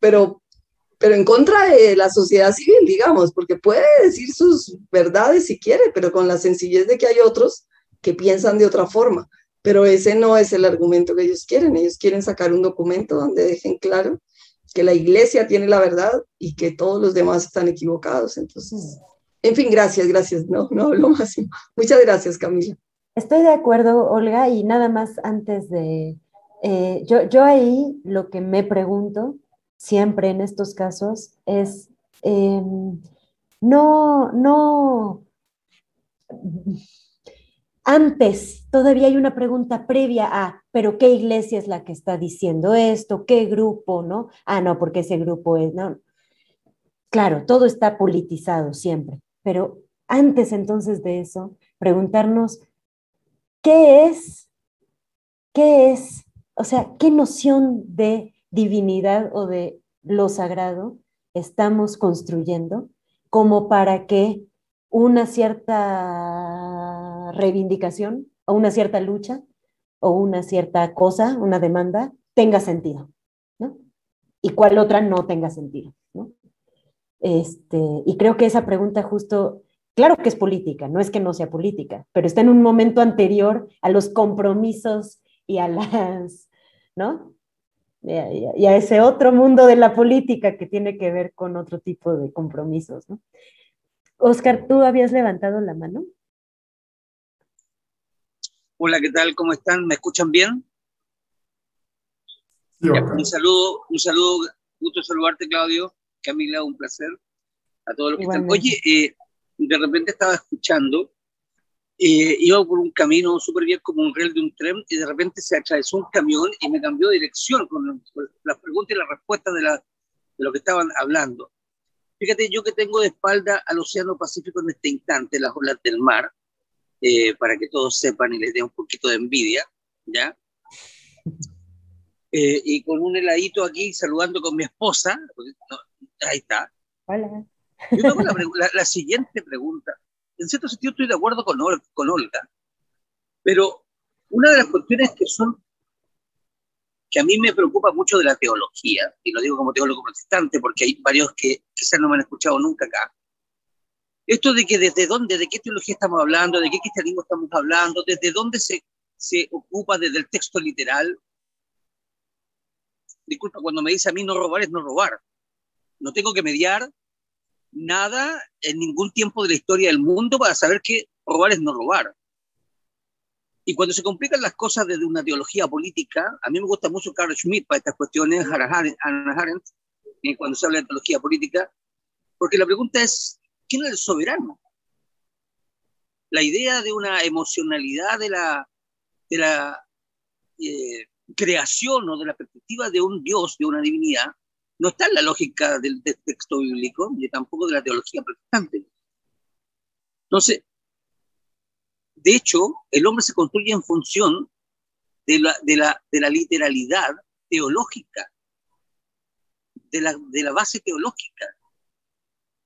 en contra de la sociedad civil, digamos, porque puede decir sus verdades si quiere, pero con la sencillez de que hay otros que piensan de otra forma. Pero ese no es el argumento que ellos quieren sacar un documento donde dejen claro que la iglesia tiene la verdad y que todos los demás están equivocados. Entonces, en fin, gracias, no hablo más. Muchas gracias, Camila. Estoy de acuerdo, Olga, y nada más antes de... yo ahí lo que me pregunto siempre en estos casos es, antes todavía hay una pregunta previa a, pero ¿qué iglesia es la que está diciendo esto? ¿Qué grupo, no? Ah, no, porque ese grupo es, no. Claro, todo está politizado siempre, pero antes entonces de eso, preguntarnos, ¿qué es, o sea, qué noción de divinidad o de lo sagrado estamos construyendo como para que una cierta reivindicación o una cierta lucha o una cierta cosa, una demanda, tenga sentido, ¿no? Y cuál otra no tenga sentido, ¿no? Y creo que esa pregunta justo, claro que es política, no es que no sea política, pero está en un momento anterior a los compromisos y a las, ¿no? Y a ese otro mundo de la política que tiene que ver con otro tipo de compromisos, ¿no? Oscar, ¿tú habías levantado la mano? Hola, ¿qué tal? ¿Cómo están? ¿Me escuchan bien? Sí, ya, un saludo, gusto saludarte, Claudio, Camila, un placer, a todos los que Igualmente. están. Oye, de repente estaba escuchando, iba por un camino súper bien como un riel de un tren y de repente se atravesó un camión y me cambió de dirección con las preguntas y las respuestas de lo que estaban hablando. Fíjate, yo que tengo de espalda al Océano Pacífico en este instante, las olas del mar, para que todos sepan y les dé un poquito de envidia, ¿ya? Y con un heladito aquí saludando con mi esposa, no, ahí está. Hola. Yo tengo la siguiente pregunta. En cierto sentido estoy de acuerdo con Olga, pero una de las cuestiones que a mí me preocupa mucho de la teología, y lo digo como teólogo protestante porque hay varios que quizás no me han escuchado nunca acá, esto de que desde dónde, de qué teología estamos hablando, de qué cristianismo estamos hablando, desde dónde se ocupa desde el texto literal. Disculpa, cuando me dice a mí no robar es no robar. No tengo que mediar nada en ningún tiempo de la historia del mundo para saber que robar es no robar. Y cuando se complican las cosas desde una teología política, a mí me gusta mucho Carl Schmitt para estas cuestiones, Hannah Arendt, cuando se habla de teología política, porque la pregunta es, ¿quién es el soberano? La idea de una emocionalidad de la creación o de la perspectiva de un Dios, de una divinidad, no está en la lógica del texto bíblico, ni tampoco de la teología protestante. Entonces, de hecho, el hombre se construye en función de la literalidad teológica, de la base teológica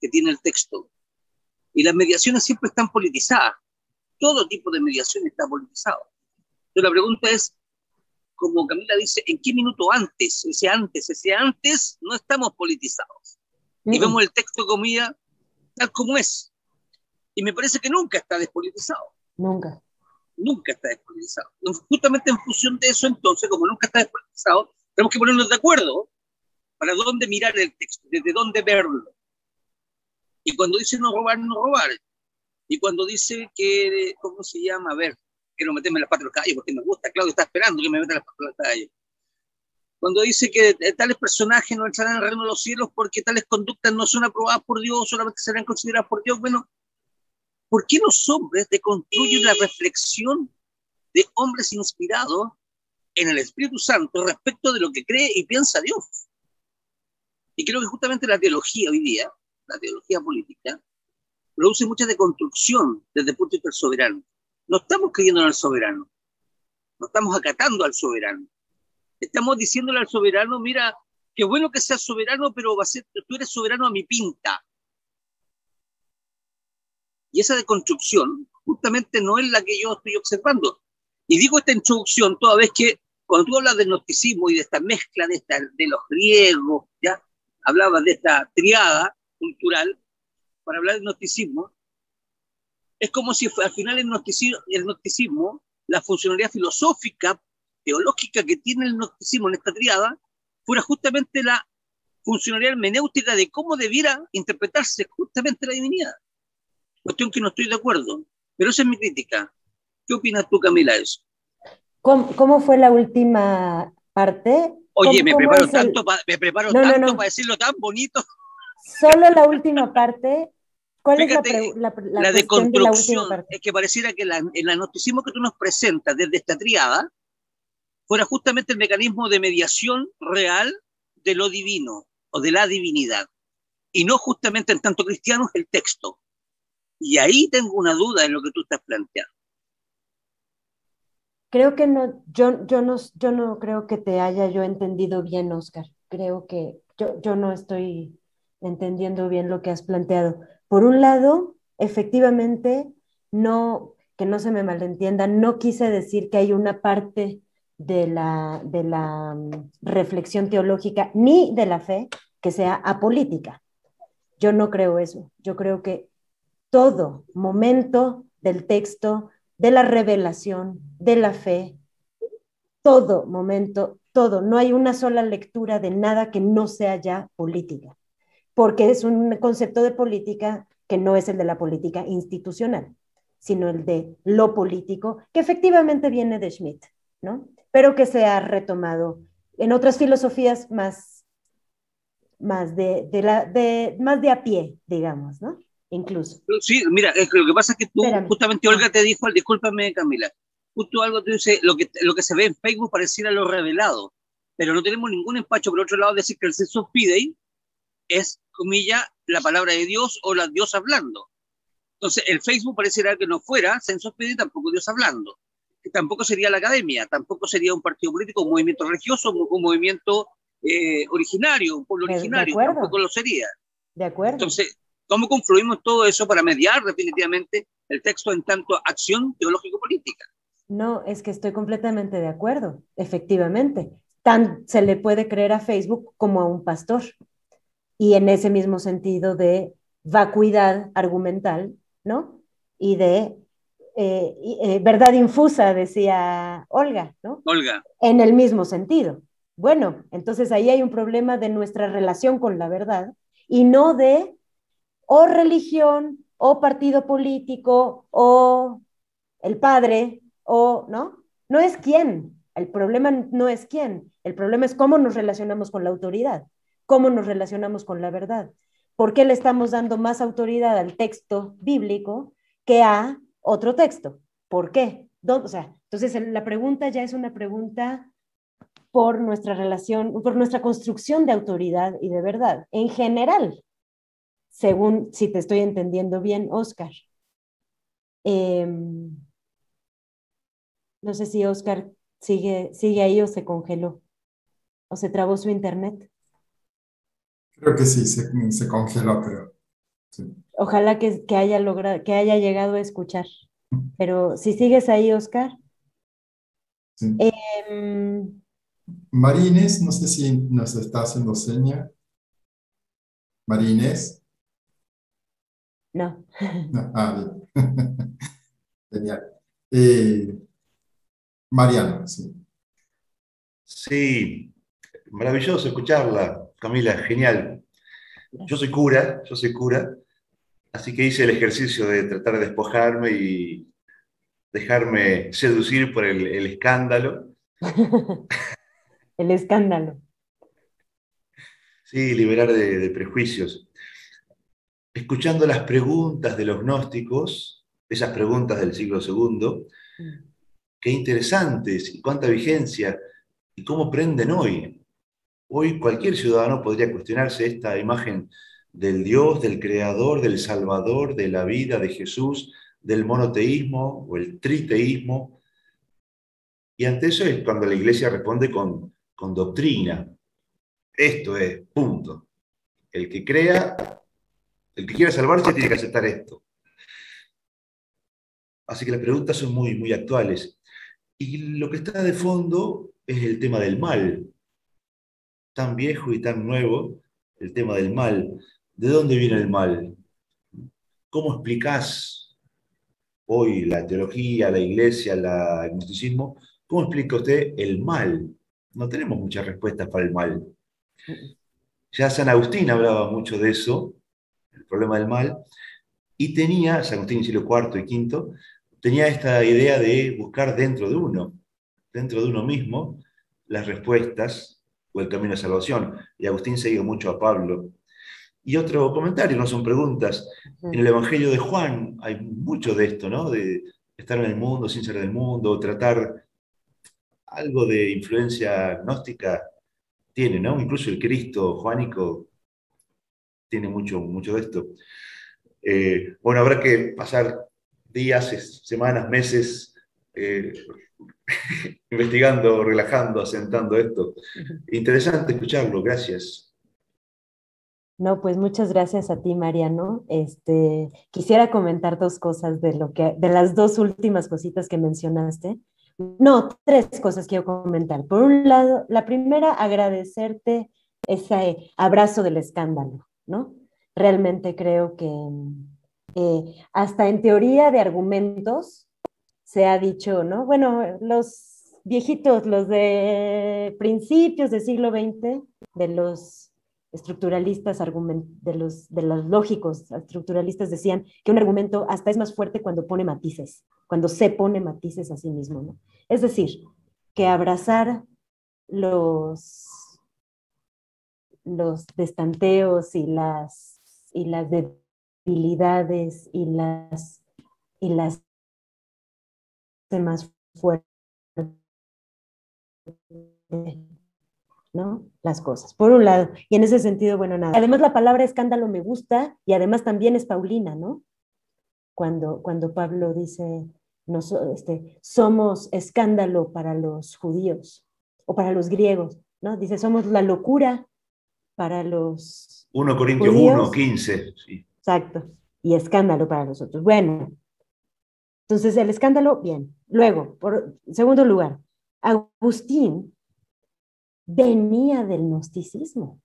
que tiene el texto. Y las mediaciones siempre están politizadas. Todo tipo de mediación está politizado. Entonces la pregunta es, como Camila dice, ¿en qué minuto antes? Ese antes no estamos politizados. Y vemos el texto comida tal como es. Y me parece que nunca está despolitizado. Nunca. Nunca está despolitizado. Justamente en función de eso, entonces, como nunca está despolitizado, tenemos que ponernos de acuerdo para dónde mirar el texto, desde dónde verlo. Y cuando dice no robar, Y cuando dice que, ¿cómo se llama? A ver, quiero meterme en las patas de los caballos porque me gusta, Claudio está esperando que me meta en las patas de los caballos. Cuando dice que tales personajes no entrarán en el reino de los cielos porque tales conductas no son aprobadas por Dios, solamente serán consideradas por Dios. Bueno, ¿por qué los hombres deconstruyen la reflexión de hombres inspirados en el Espíritu Santo respecto de lo que cree y piensa Dios? Y creo que justamente la teología hoy día, la teología política, produce mucha deconstrucción desde el punto de vista del soberano. No estamos creyendo en el soberano, no estamos acatando al soberano. Estamos diciéndole al soberano, mira, qué bueno que seas soberano, pero tú eres soberano a mi pinta. Y esa deconstrucción justamente no es la que yo estoy observando. Y digo esta introducción toda vez que cuando tú hablas del gnosticismo y de esta mezcla de los griegos, ya hablabas de esta triada cultural, para hablar del gnosticismo, es como si al final el gnosticismo, la funcionalidad filosófica, teológica que tiene el gnosticismo en esta triada, fuera justamente la funcionalidad hermenéutica de cómo debiera interpretarse justamente la divinidad. Cuestión que no estoy de acuerdo, pero esa es mi crítica. ¿Qué opinas tú, Camila, de eso? ¿Cómo fue la última parte? Oye, me preparo es tanto para decirlo tan bonito. Solo la última parte. ¿Cuál Fíjate, es la deconstrucción? De la última parte? Es que pareciera que el gnosticismo que tú nos presentas desde esta triada fuera justamente el mecanismo de mediación real de lo divino o de la divinidad, y no justamente en tanto cristiano el texto. Y ahí tengo una duda en lo que tú estás planteando. Creo que no, yo no creo que te haya yo entendido bien, Oscar. Creo que yo no estoy entendiendo bien lo que has planteado. Por un lado, efectivamente, no, que no se me malentienda, no quise decir que hay una parte de la reflexión teológica ni de la fe que sea apolítica. Yo no creo eso. Yo creo que todo momento del texto, de la revelación, de la fe, todo momento, todo. No hay una sola lectura de nada que no sea ya política, porque es un concepto de política que no es el de la política institucional, sino el de lo político, que efectivamente viene de Schmitt, ¿no? Pero que se ha retomado en otras filosofías más de a pie, digamos, ¿no? Incluso. Sí, mira, lo que pasa es que tú, justamente Olga te dijo, discúlpame Camila, justo algo te dice, lo que se ve en Facebook pareciera lo revelado, pero no tenemos ningún empacho por otro lado decir que el sensus fidei es, comilla, la palabra de Dios o la Dios hablando. Entonces, el Facebook pareciera que no fuera sensus fidei, tampoco Dios hablando, que tampoco sería la academia, tampoco sería un partido político, un movimiento religioso, un movimiento originario, un pueblo originario, tampoco lo sería. De acuerdo. Entonces, ¿cómo confluimos todo eso para mediar definitivamente el texto en tanto acción teológico-política? No, es que estoy completamente de acuerdo, efectivamente. Se le puede creer a Facebook como a un pastor. Y en ese mismo sentido de vacuidad argumental, ¿no? Y de verdad infusa, decía Olga, ¿no? Olga. En el mismo sentido. Bueno, entonces ahí hay un problema de nuestra relación con la verdad y no de o religión, o partido político, o el padre, o, ¿no? No es quién. El problema no es quién. El problema es cómo nos relacionamos con la autoridad, cómo nos relacionamos con la verdad. ¿Por qué le estamos dando más autoridad al texto bíblico que a otro texto? ¿Por qué? O sea, entonces la pregunta ya es una pregunta por nuestra relación, por nuestra construcción de autoridad y de verdad, en general, según si te estoy entendiendo bien, Oscar. No sé si Oscar sigue ahí o se congeló, o se trabó su internet. Creo que sí, se congeló, creo. Sí. Ojalá que haya llegado a escuchar. Pero si sigues ahí, Oscar. Sí. María Inés, no sé si nos está haciendo seña. María Inés. No. No, bien. Genial. Mariano, sí. Sí, maravilloso escucharla, Camila, genial. Yo soy cura, Así que hice el ejercicio de tratar de despojarme y dejarme seducir por el escándalo. El escándalo. Sí, liberar de prejuicios. Escuchando las preguntas de los gnósticos, esas preguntas del siglo segundo, qué interesantes y cuánta vigencia y cómo prenden hoy. Hoy cualquier ciudadano podría cuestionarse esta imagen del Dios, del Creador, del Salvador, de la vida, de Jesús, del monoteísmo o el triteísmo. Y ante eso es cuando la Iglesia responde con doctrina. Esto es, punto. El que crea, el que quiera salvarse tiene que aceptar esto. Así que las preguntas son muy, muy actuales. Y lo que está de fondo es el tema del mal. Tan viejo y tan nuevo, el tema del mal. ¿De dónde viene el mal? ¿Cómo explicás hoy la teología, la iglesia, el gnosticismo? ¿Cómo explica usted el mal? No tenemos muchas respuestas para el mal. Ya San Agustín hablaba mucho de eso, el problema del mal, y tenía, San Agustín, siglo IV y V, tenía esta idea de buscar dentro de uno mismo, las respuestas o el camino de salvación. Y Agustín seguía mucho a Pablo. Y otro comentario, no son preguntas. En el Evangelio de Juan hay mucho de esto, ¿no? De estar en el mundo sin ser del mundo, tratar algo de influencia gnóstica tiene, ¿no? Incluso el Cristo juánico tiene mucho, mucho de esto. Bueno, habrá que pasar días, semanas, meses investigando, relajando, asentando esto. Interesante escucharlo, gracias. No, pues muchas gracias a ti, Mariano. Quisiera comentar dos cosas de las dos últimas cositas que mencionaste. No, tres cosas quiero comentar. Por un lado, la primera, agradecerte ese abrazo del escándalo, ¿no? Realmente creo que hasta en teoría de argumentos se ha dicho, ¿no? Bueno, los viejitos, los de principios del siglo XX, de los estructuralistas, de los lógicos estructuralistas decían que un argumento hasta es más fuerte cuando pone matices, cuando se pone matices a sí mismo, ¿no? Es decir, que abrazar los destanteos y las debilidades y las más fuertes, ¿no? Las cosas, por un lado. Y en ese sentido, bueno, nada. Además, la palabra escándalo me gusta y además también es Paulina, ¿no? Cuando Pablo dice, somos escándalo para los judíos o para los griegos, ¿no? Dice, somos la locura para los 1 Corintios judíos. 1, 15. Sí. Exacto. Y escándalo para nosotros. Bueno, entonces el escándalo, bien. Luego, por segundo lugar, Agustín venía del gnosticismo.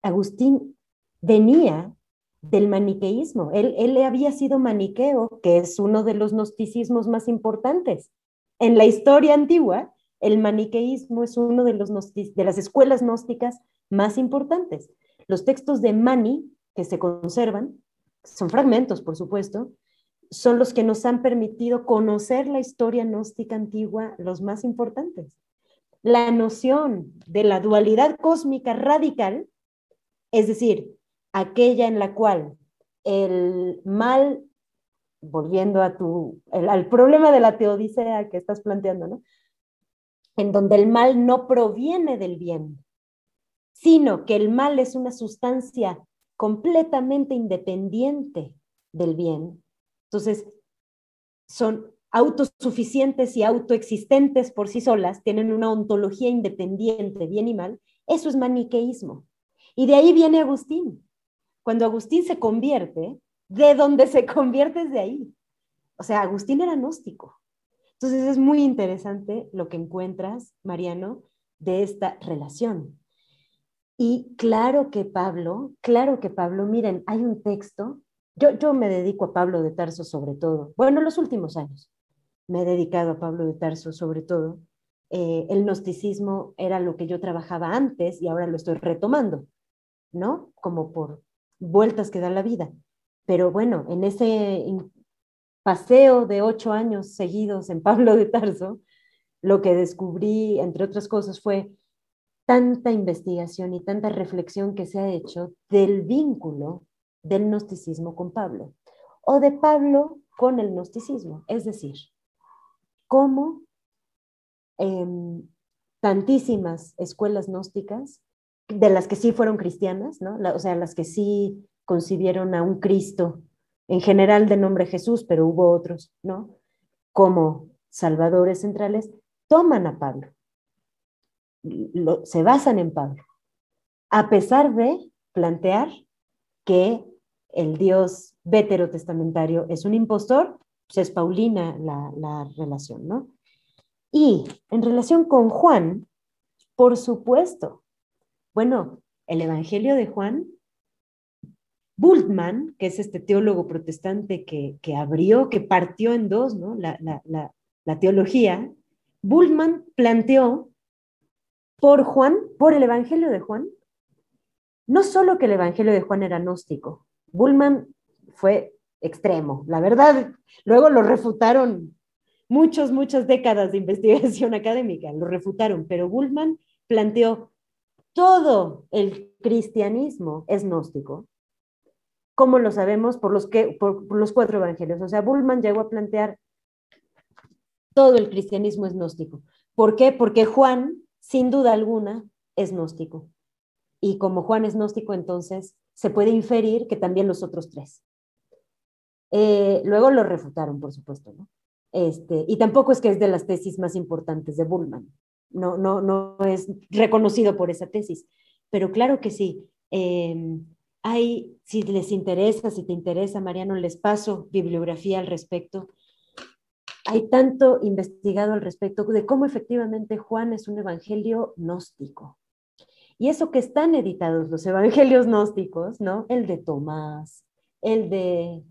Agustín venía del maniqueísmo. Él había sido maniqueo, que es uno de los gnosticismos más importantes. En la historia antigua, el maniqueísmo es uno de las escuelas gnósticas más importantes. Los textos de Mani, que se conservan, son fragmentos, por supuesto, son los que nos han permitido conocer la historia gnóstica antigua, los más importantes. La noción de la dualidad cósmica radical, es decir, aquella en la cual el mal, volviendo al problema de la teodicea que estás planteando, ¿no? En donde el mal no proviene del bien, sino que el mal es una sustancia completamente independiente del bien. Entonces, son autosuficientes y autoexistentes por sí solas, tienen una ontología independiente, bien y mal. Eso es maniqueísmo. Y de ahí viene Agustín. Cuando Agustín se convierte, de donde se convierte es de ahí. O sea, Agustín era gnóstico. Entonces es muy interesante lo que encuentras, Mariano, de esta relación. Y claro que Pablo, miren, hay un texto, yo me dedico a Pablo de Tarso sobre todo, bueno, los últimos años me he dedicado a Pablo de Tarso sobre todo. El gnosticismo era lo que yo trabajaba antes y ahora lo estoy retomando, ¿no? Como por vueltas que da la vida. Pero bueno, en ese paseo de 8 años seguidos en Pablo de Tarso, lo que descubrí, entre otras cosas, fue tanta investigación y tanta reflexión que se ha hecho del vínculo del gnosticismo con Pablo, o de Pablo con el gnosticismo. Es decir, cómo tantísimas escuelas gnósticas, de las que sí fueron cristianas, ¿no? O sea, las que sí concibieron a un Cristo, en general de nombre Jesús, pero hubo otros, ¿no? Como salvadores centrales, toman a Pablo, se basan en Pablo, a pesar de plantear que el Dios veterotestamentario es un impostor, pues es paulina la relación, ¿no? Y en relación con Juan, por supuesto, bueno, el Evangelio de Juan, Bultmann, que es este teólogo protestante que abrió, que partió en dos, ¿no? La teología, Bultmann planteó por Juan, por el Evangelio de Juan, no solo que el Evangelio de Juan era gnóstico, Bultmann fue extremo, la verdad, luego lo refutaron muchas décadas de investigación académica, lo refutaron, pero Bultmann planteó todo el cristianismo es gnóstico. ¿Cómo lo sabemos? Por los 4 evangelios. O sea, Bultmann llegó a plantear todo el cristianismo es gnóstico. ¿Por qué? Porque Juan, sin duda alguna, es gnóstico. Y como Juan es gnóstico, entonces se puede inferir que también los otros 3. Luego lo refutaron, por supuesto, ¿no? Y tampoco es que es de las tesis más importantes de Bultmann. No es reconocido por esa tesis. Pero claro que sí. Si les interesa, si te interesa, Mariano, les paso bibliografía al respecto. Hay tanto investigado al respecto de cómo efectivamente Juan es un evangelio gnóstico. Y eso que están editados los evangelios gnósticos, ¿no? El de Tomás, el de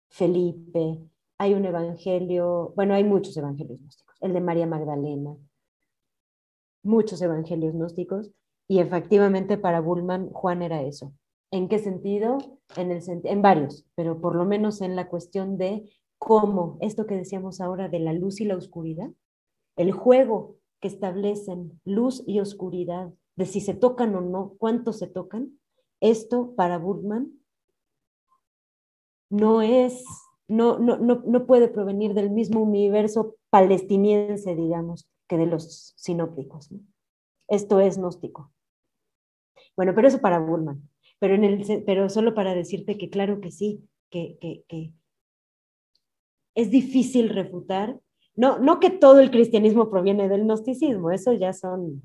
Felipe, hay un evangelio, bueno, hay muchos evangelios gnósticos, el de María Magdalena, muchos evangelios gnósticos, y efectivamente para Bultmann Juan era eso. ¿En qué sentido? En varios, pero por lo menos en la cuestión de cómo esto que decíamos ahora de la luz y la oscuridad, el juego que establecen luz y oscuridad, de si se tocan o no, cuánto se tocan, esto para Bultmann no puede provenir del mismo universo palestiniense, digamos, que de los sinópticos, ¿no? Esto es gnóstico. Bueno, pero eso para Bultmann. Pero solo para decirte que claro que sí, que es difícil refutar. No que todo el cristianismo proviene del gnosticismo, eso ya son,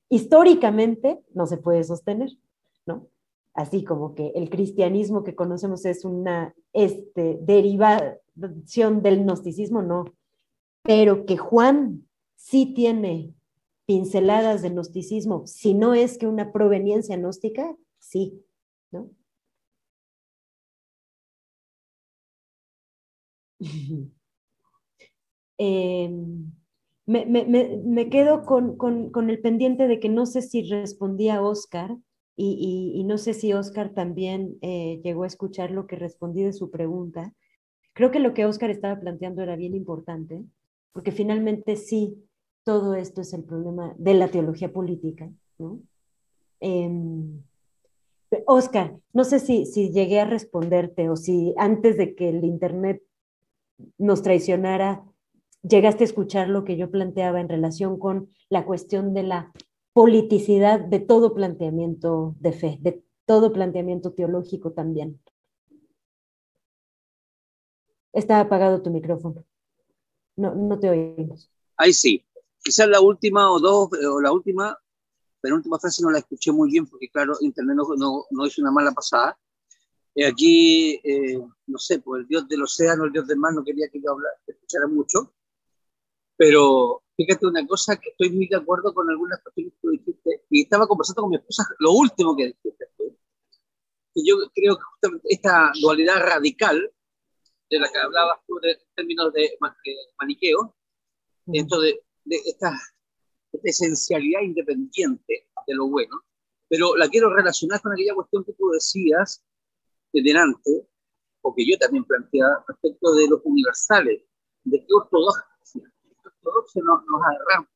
históricamente no se puede sostener, ¿no? Así como que el cristianismo que conocemos es una derivación del gnosticismo, no. Pero que Juan sí tiene pinceladas de gnosticismo, si no es que una proveniencia gnóstica, sí, ¿no? Me quedo con el pendiente de que no sé si respondí a Oscar y no sé si Oscar también llegó a escuchar lo que respondí de su pregunta. Creo que lo que Oscar estaba planteando era bien importante, porque finalmente sí, todo esto es el problema de la teología política, ¿no? Oscar, no sé si llegué a responderte o si antes de que el internet nos traicionara, llegaste a escuchar lo que yo planteaba en relación con la cuestión de la politicidad de todo planteamiento de fe, de todo planteamiento teológico también. Está apagado tu micrófono. No te oímos. Ahí sí. Quizás la última o dos, o la última, penúltima frase no la escuché muy bien porque, claro, internet no hizo una mala pasada. Aquí, no sé, pues el dios del océano, el dios del mar, no quería que yo escuchara mucho. Pero fíjate una cosa, que estoy muy de acuerdo con algunas cuestiones que tú dijiste, y estaba conversando con mi esposa lo último que dijiste. Y yo creo que justamente esta dualidad radical de la que hablabas tú en términos de maniqueo, dentro de esta esencialidad independiente de lo bueno, pero la quiero relacionar con aquella cuestión que tú decías delante, o que yo también planteaba respecto de los universales, de qué ortodoxia nos agarramos.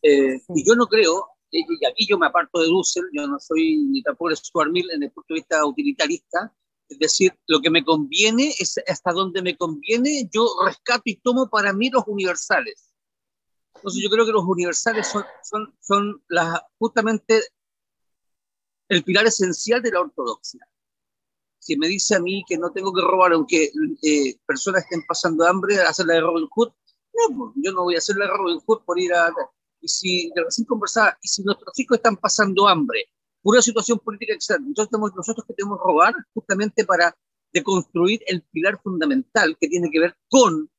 Y yo no creo, y aquí yo me aparto de Dussel, yo no soy ni tampoco Stuart Mill en el punto de vista utilitarista, es decir, lo que me conviene es hasta donde me conviene, yo rescato y tomo para mí los universales. Entonces yo creo que los universales son justamente el pilar esencial de la ortodoxia. Si me dice a mí que no tengo que robar, aunque personas estén pasando hambre, hacer la de Robin Hood, no, pues, yo no voy a hacer la de Robin Hood por ir a... Y si recién conversaba, y si nuestros hijos están pasando hambre, pura situación política externa, entonces nosotros que tenemos que robar justamente para deconstruir el pilar fundamental que tiene que ver con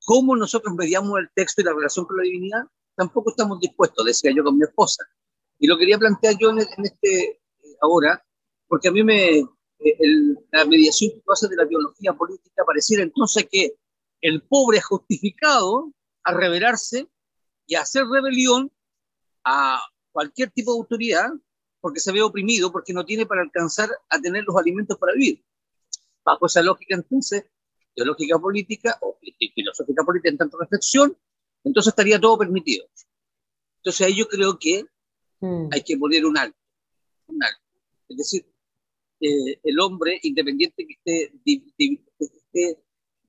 cómo nosotros mediamos el texto y la relación con la divinidad, tampoco estamos dispuestos, decía yo con mi esposa. Y lo quería plantear yo en ahora, porque a mí la mediación que hace de la teología política pareciera entonces que el pobre es justificado a rebelarse y a hacer rebelión a cualquier tipo de autoridad porque se ve oprimido, porque no tiene para alcanzar a tener los alimentos para vivir. Bajo esa lógica, entonces, teológica política o filosófica política en tanto reflexión, entonces estaría todo permitido. Entonces ahí yo creo que hay que poner un alto. Es decir, el hombre, independiente que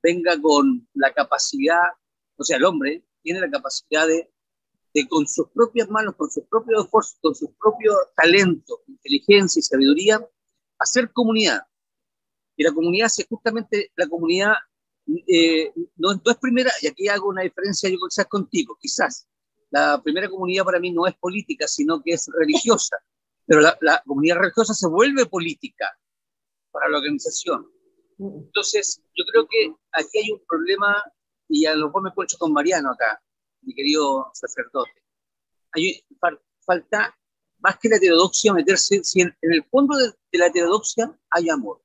venga con la capacidad, o sea, el hombre tiene la capacidad de con sus propias manos, con sus propios esfuerzos, con sus propios talentos, inteligencia y sabiduría, hacer comunidad. Y la comunidad justamente, la comunidad no es primera, y aquí hago una diferencia yo quizás contigo, quizás. La primera comunidad para mí no es política, sino que es religiosa. Pero la comunidad religiosa se vuelve política para la organización. Entonces, yo creo que aquí hay un problema, y a lo mejor me encuentro con Mariano acá, mi querido sacerdote. Falta, más que la heterodoxia, meterse, si en el fondo de la heterodoxia hay amor.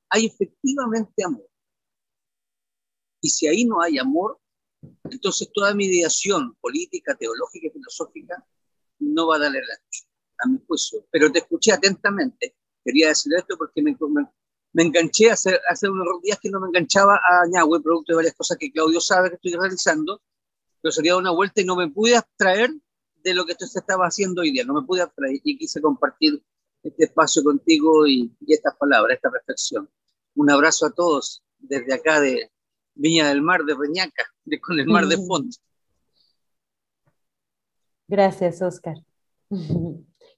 Hay efectivamente amor. Y si ahí no hay amor, entonces toda mediación política, teológica y filosófica no va a darle el ancho, a mi juicio. Pero te escuché atentamente. Quería decir esto porque me enganché hace unos días que no me enganchaba a Ñahue, producto de varias cosas que Claudio sabe que estoy realizando, pero sería una vuelta y no me pude abstraer de lo que se estaba haciendo hoy día. No me pude abstraer y quise compartir este espacio contigo y estas palabras, esta reflexión. Un abrazo a todos desde acá de Viña del Mar, de Reñaca, con el mar de fondo. Gracias, Óscar.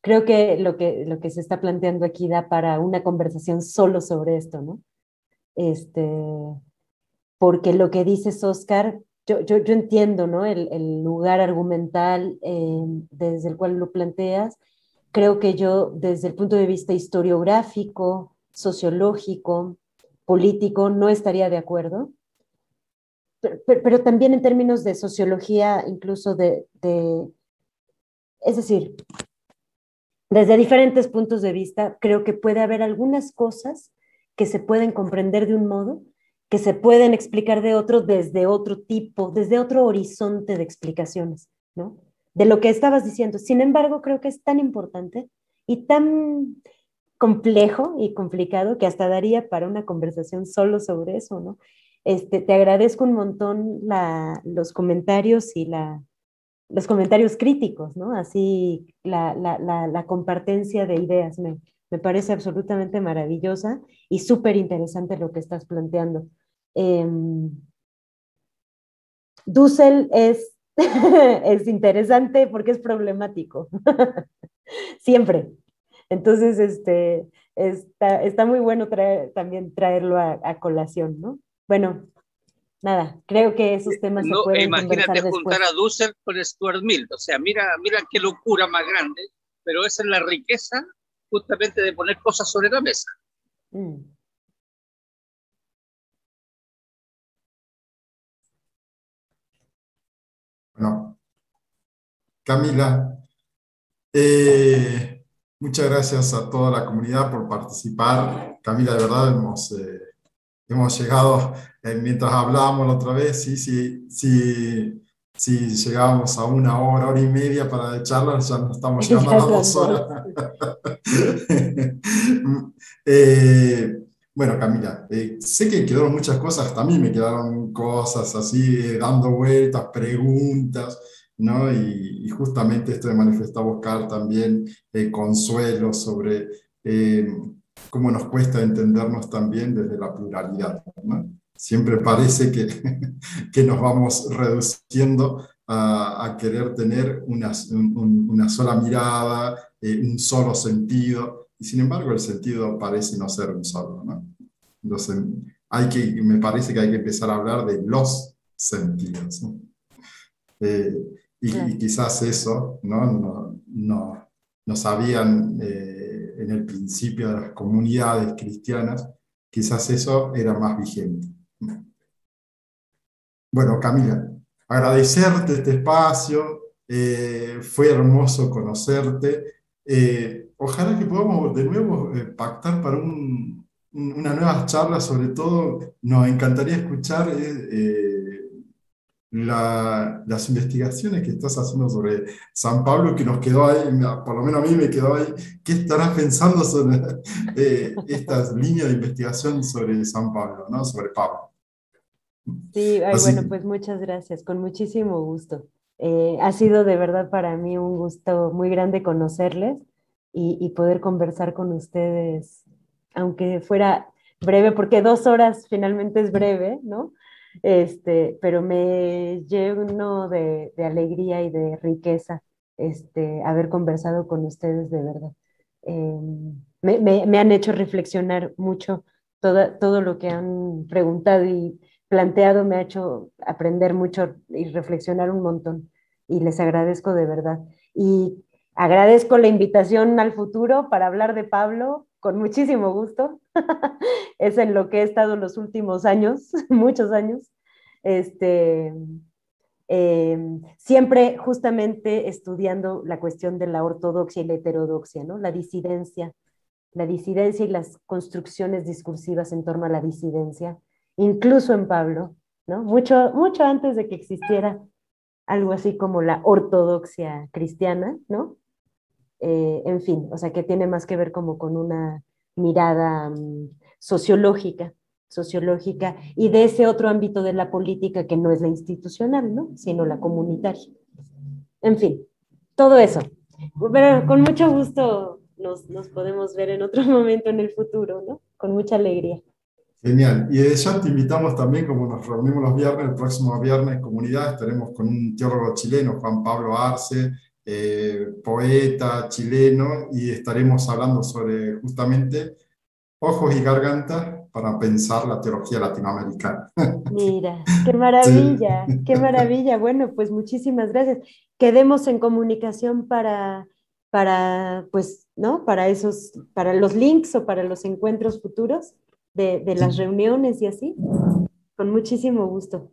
Creo que lo que se está planteando aquí da para una conversación solo sobre esto, ¿no? Porque lo que dices, Óscar, yo entiendo, ¿no? El lugar argumental desde el cual lo planteas. Creo que yo, desde el punto de vista historiográfico, sociológico, político, no estaría de acuerdo. Pero también en términos de sociología, incluso es decir, desde diferentes puntos de vista, creo que puede haber algunas cosas que se pueden comprender de un modo, que se pueden explicar de otro, desde otro tipo, desde otro horizonte de explicaciones, ¿no? De lo que estabas diciendo. Sin embargo, creo que es tan importante y tan complejo y complicado que hasta daría para una conversación solo sobre eso, ¿no? Te agradezco un montón los comentarios y los comentarios críticos, ¿no? Así la compartencia de ideas me parece absolutamente maravillosa y súper interesante lo que estás planteando. Dussel es interesante porque es problemático, siempre. Entonces, está muy bueno también traerlo a colación, ¿no? Bueno, nada, creo que esos temas se pueden conversar después. Imagínate juntar a Dussel con Stuart Mill, o sea, mira qué locura más grande, pero esa es la riqueza justamente de poner cosas sobre la mesa. Bueno, Camila, muchas gracias a toda la comunidad por participar. Camila, de verdad hemos llegado, mientras hablábamos la otra vez, sí, si llegábamos a 1 hora, hora y media para charla, ya nos estamos llegando a Ya las son 2 horas. Bueno, Camila, sé que quedaron muchas cosas, hasta a mí me quedaron cosas así, dando vueltas, preguntas, ¿no? Y justamente esto de manifestar buscar también consuelo sobre cómo nos cuesta entendernos también desde la pluralidad, ¿no? Siempre parece que nos vamos reduciendo a querer tener una sola mirada, un solo sentido, y sin embargo el sentido parece no ser un solo, ¿no? Entonces, me parece que hay que empezar a hablar de los sentidos, ¿no? Eh, y Claro. quizás eso, ¿no? No sabían en el principio de las comunidades cristianas, quizás eso era más vigente. Bueno, Camila, agradecerte este espacio, fue hermoso conocerte. Ojalá que podamos de nuevo pactar para una nueva charla, sobre todo nos encantaría escuchar las investigaciones que estás haciendo sobre San Pablo, que nos quedó ahí, por lo menos a mí me quedó ahí. ¿Qué estarás pensando sobre estas líneas de investigación sobre San Pablo, ¿no? Sobre Pablo? Sí, ay, Así bueno, que, pues muchas gracias, con muchísimo gusto. Ha sido de verdad para mí un gusto muy grande conocerles y poder conversar con ustedes, aunque fuera breve, porque 2 horas finalmente es breve, ¿no? Pero me lleno de alegría y de riqueza haber conversado con ustedes de verdad. Eh, me han hecho reflexionar mucho todo lo que han preguntado y planteado me ha hecho aprender mucho y reflexionar un montón. Y les agradezco de verdad. Y agradezco la invitación al futuro para hablar de Pablo con muchísimo gusto. Es en lo que he estado los últimos años, muchos años. Este, Siempre justamente estudiando la cuestión de la ortodoxia y la heterodoxia, ¿no? La disidencia y las construcciones discursivas en torno a la disidencia, incluso en Pablo, ¿no? Mucho antes de que existiera algo así como la ortodoxia cristiana, ¿no? En fin, o sea, que tiene más que ver como con una mirada sociológica y de ese otro ámbito de la política que no es la institucional, ¿no? Sino la comunitaria. En fin, todo eso. Pero con mucho gusto nos podemos ver en otro momento en el futuro, ¿no? Con mucha alegría. genial. Y desde ya te invitamos también, como nos reunimos los viernes, el próximo viernes en comunidad, estaremos con un teólogo chileno, Juan Pablo Arce, poeta chileno, y estaremos hablando sobre justamente ojos y garganta para pensar la teología latinoamericana. Mira, qué Sí. maravilla, qué maravilla. Bueno, pues muchísimas gracias. Quedemos en comunicación pues, ¿no? Para los links o para los encuentros futuros de las Sí. reuniones y así. Con muchísimo gusto.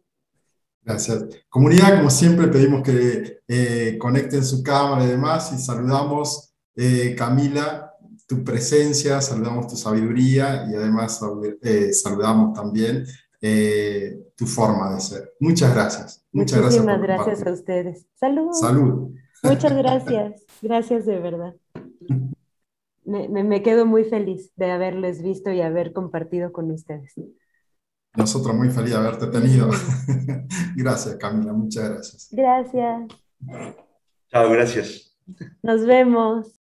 Gracias. Comunidad, como siempre, pedimos que conecten su cámara y demás, y saludamos, Camila, tu presencia, saludamos tu sabiduría y además saludamos también tu forma de ser. Muchas gracias por Muchísimas gracias compartir. a ustedes. Salud. Salud. Muchas gracias. Gracias de verdad. Me quedo muy feliz de haberles visto y haber compartido con ustedes. Nosotros muy feliz de haberte tenido. Gracias, Camila, muchas gracias. Gracias. Chao, gracias. Nos vemos.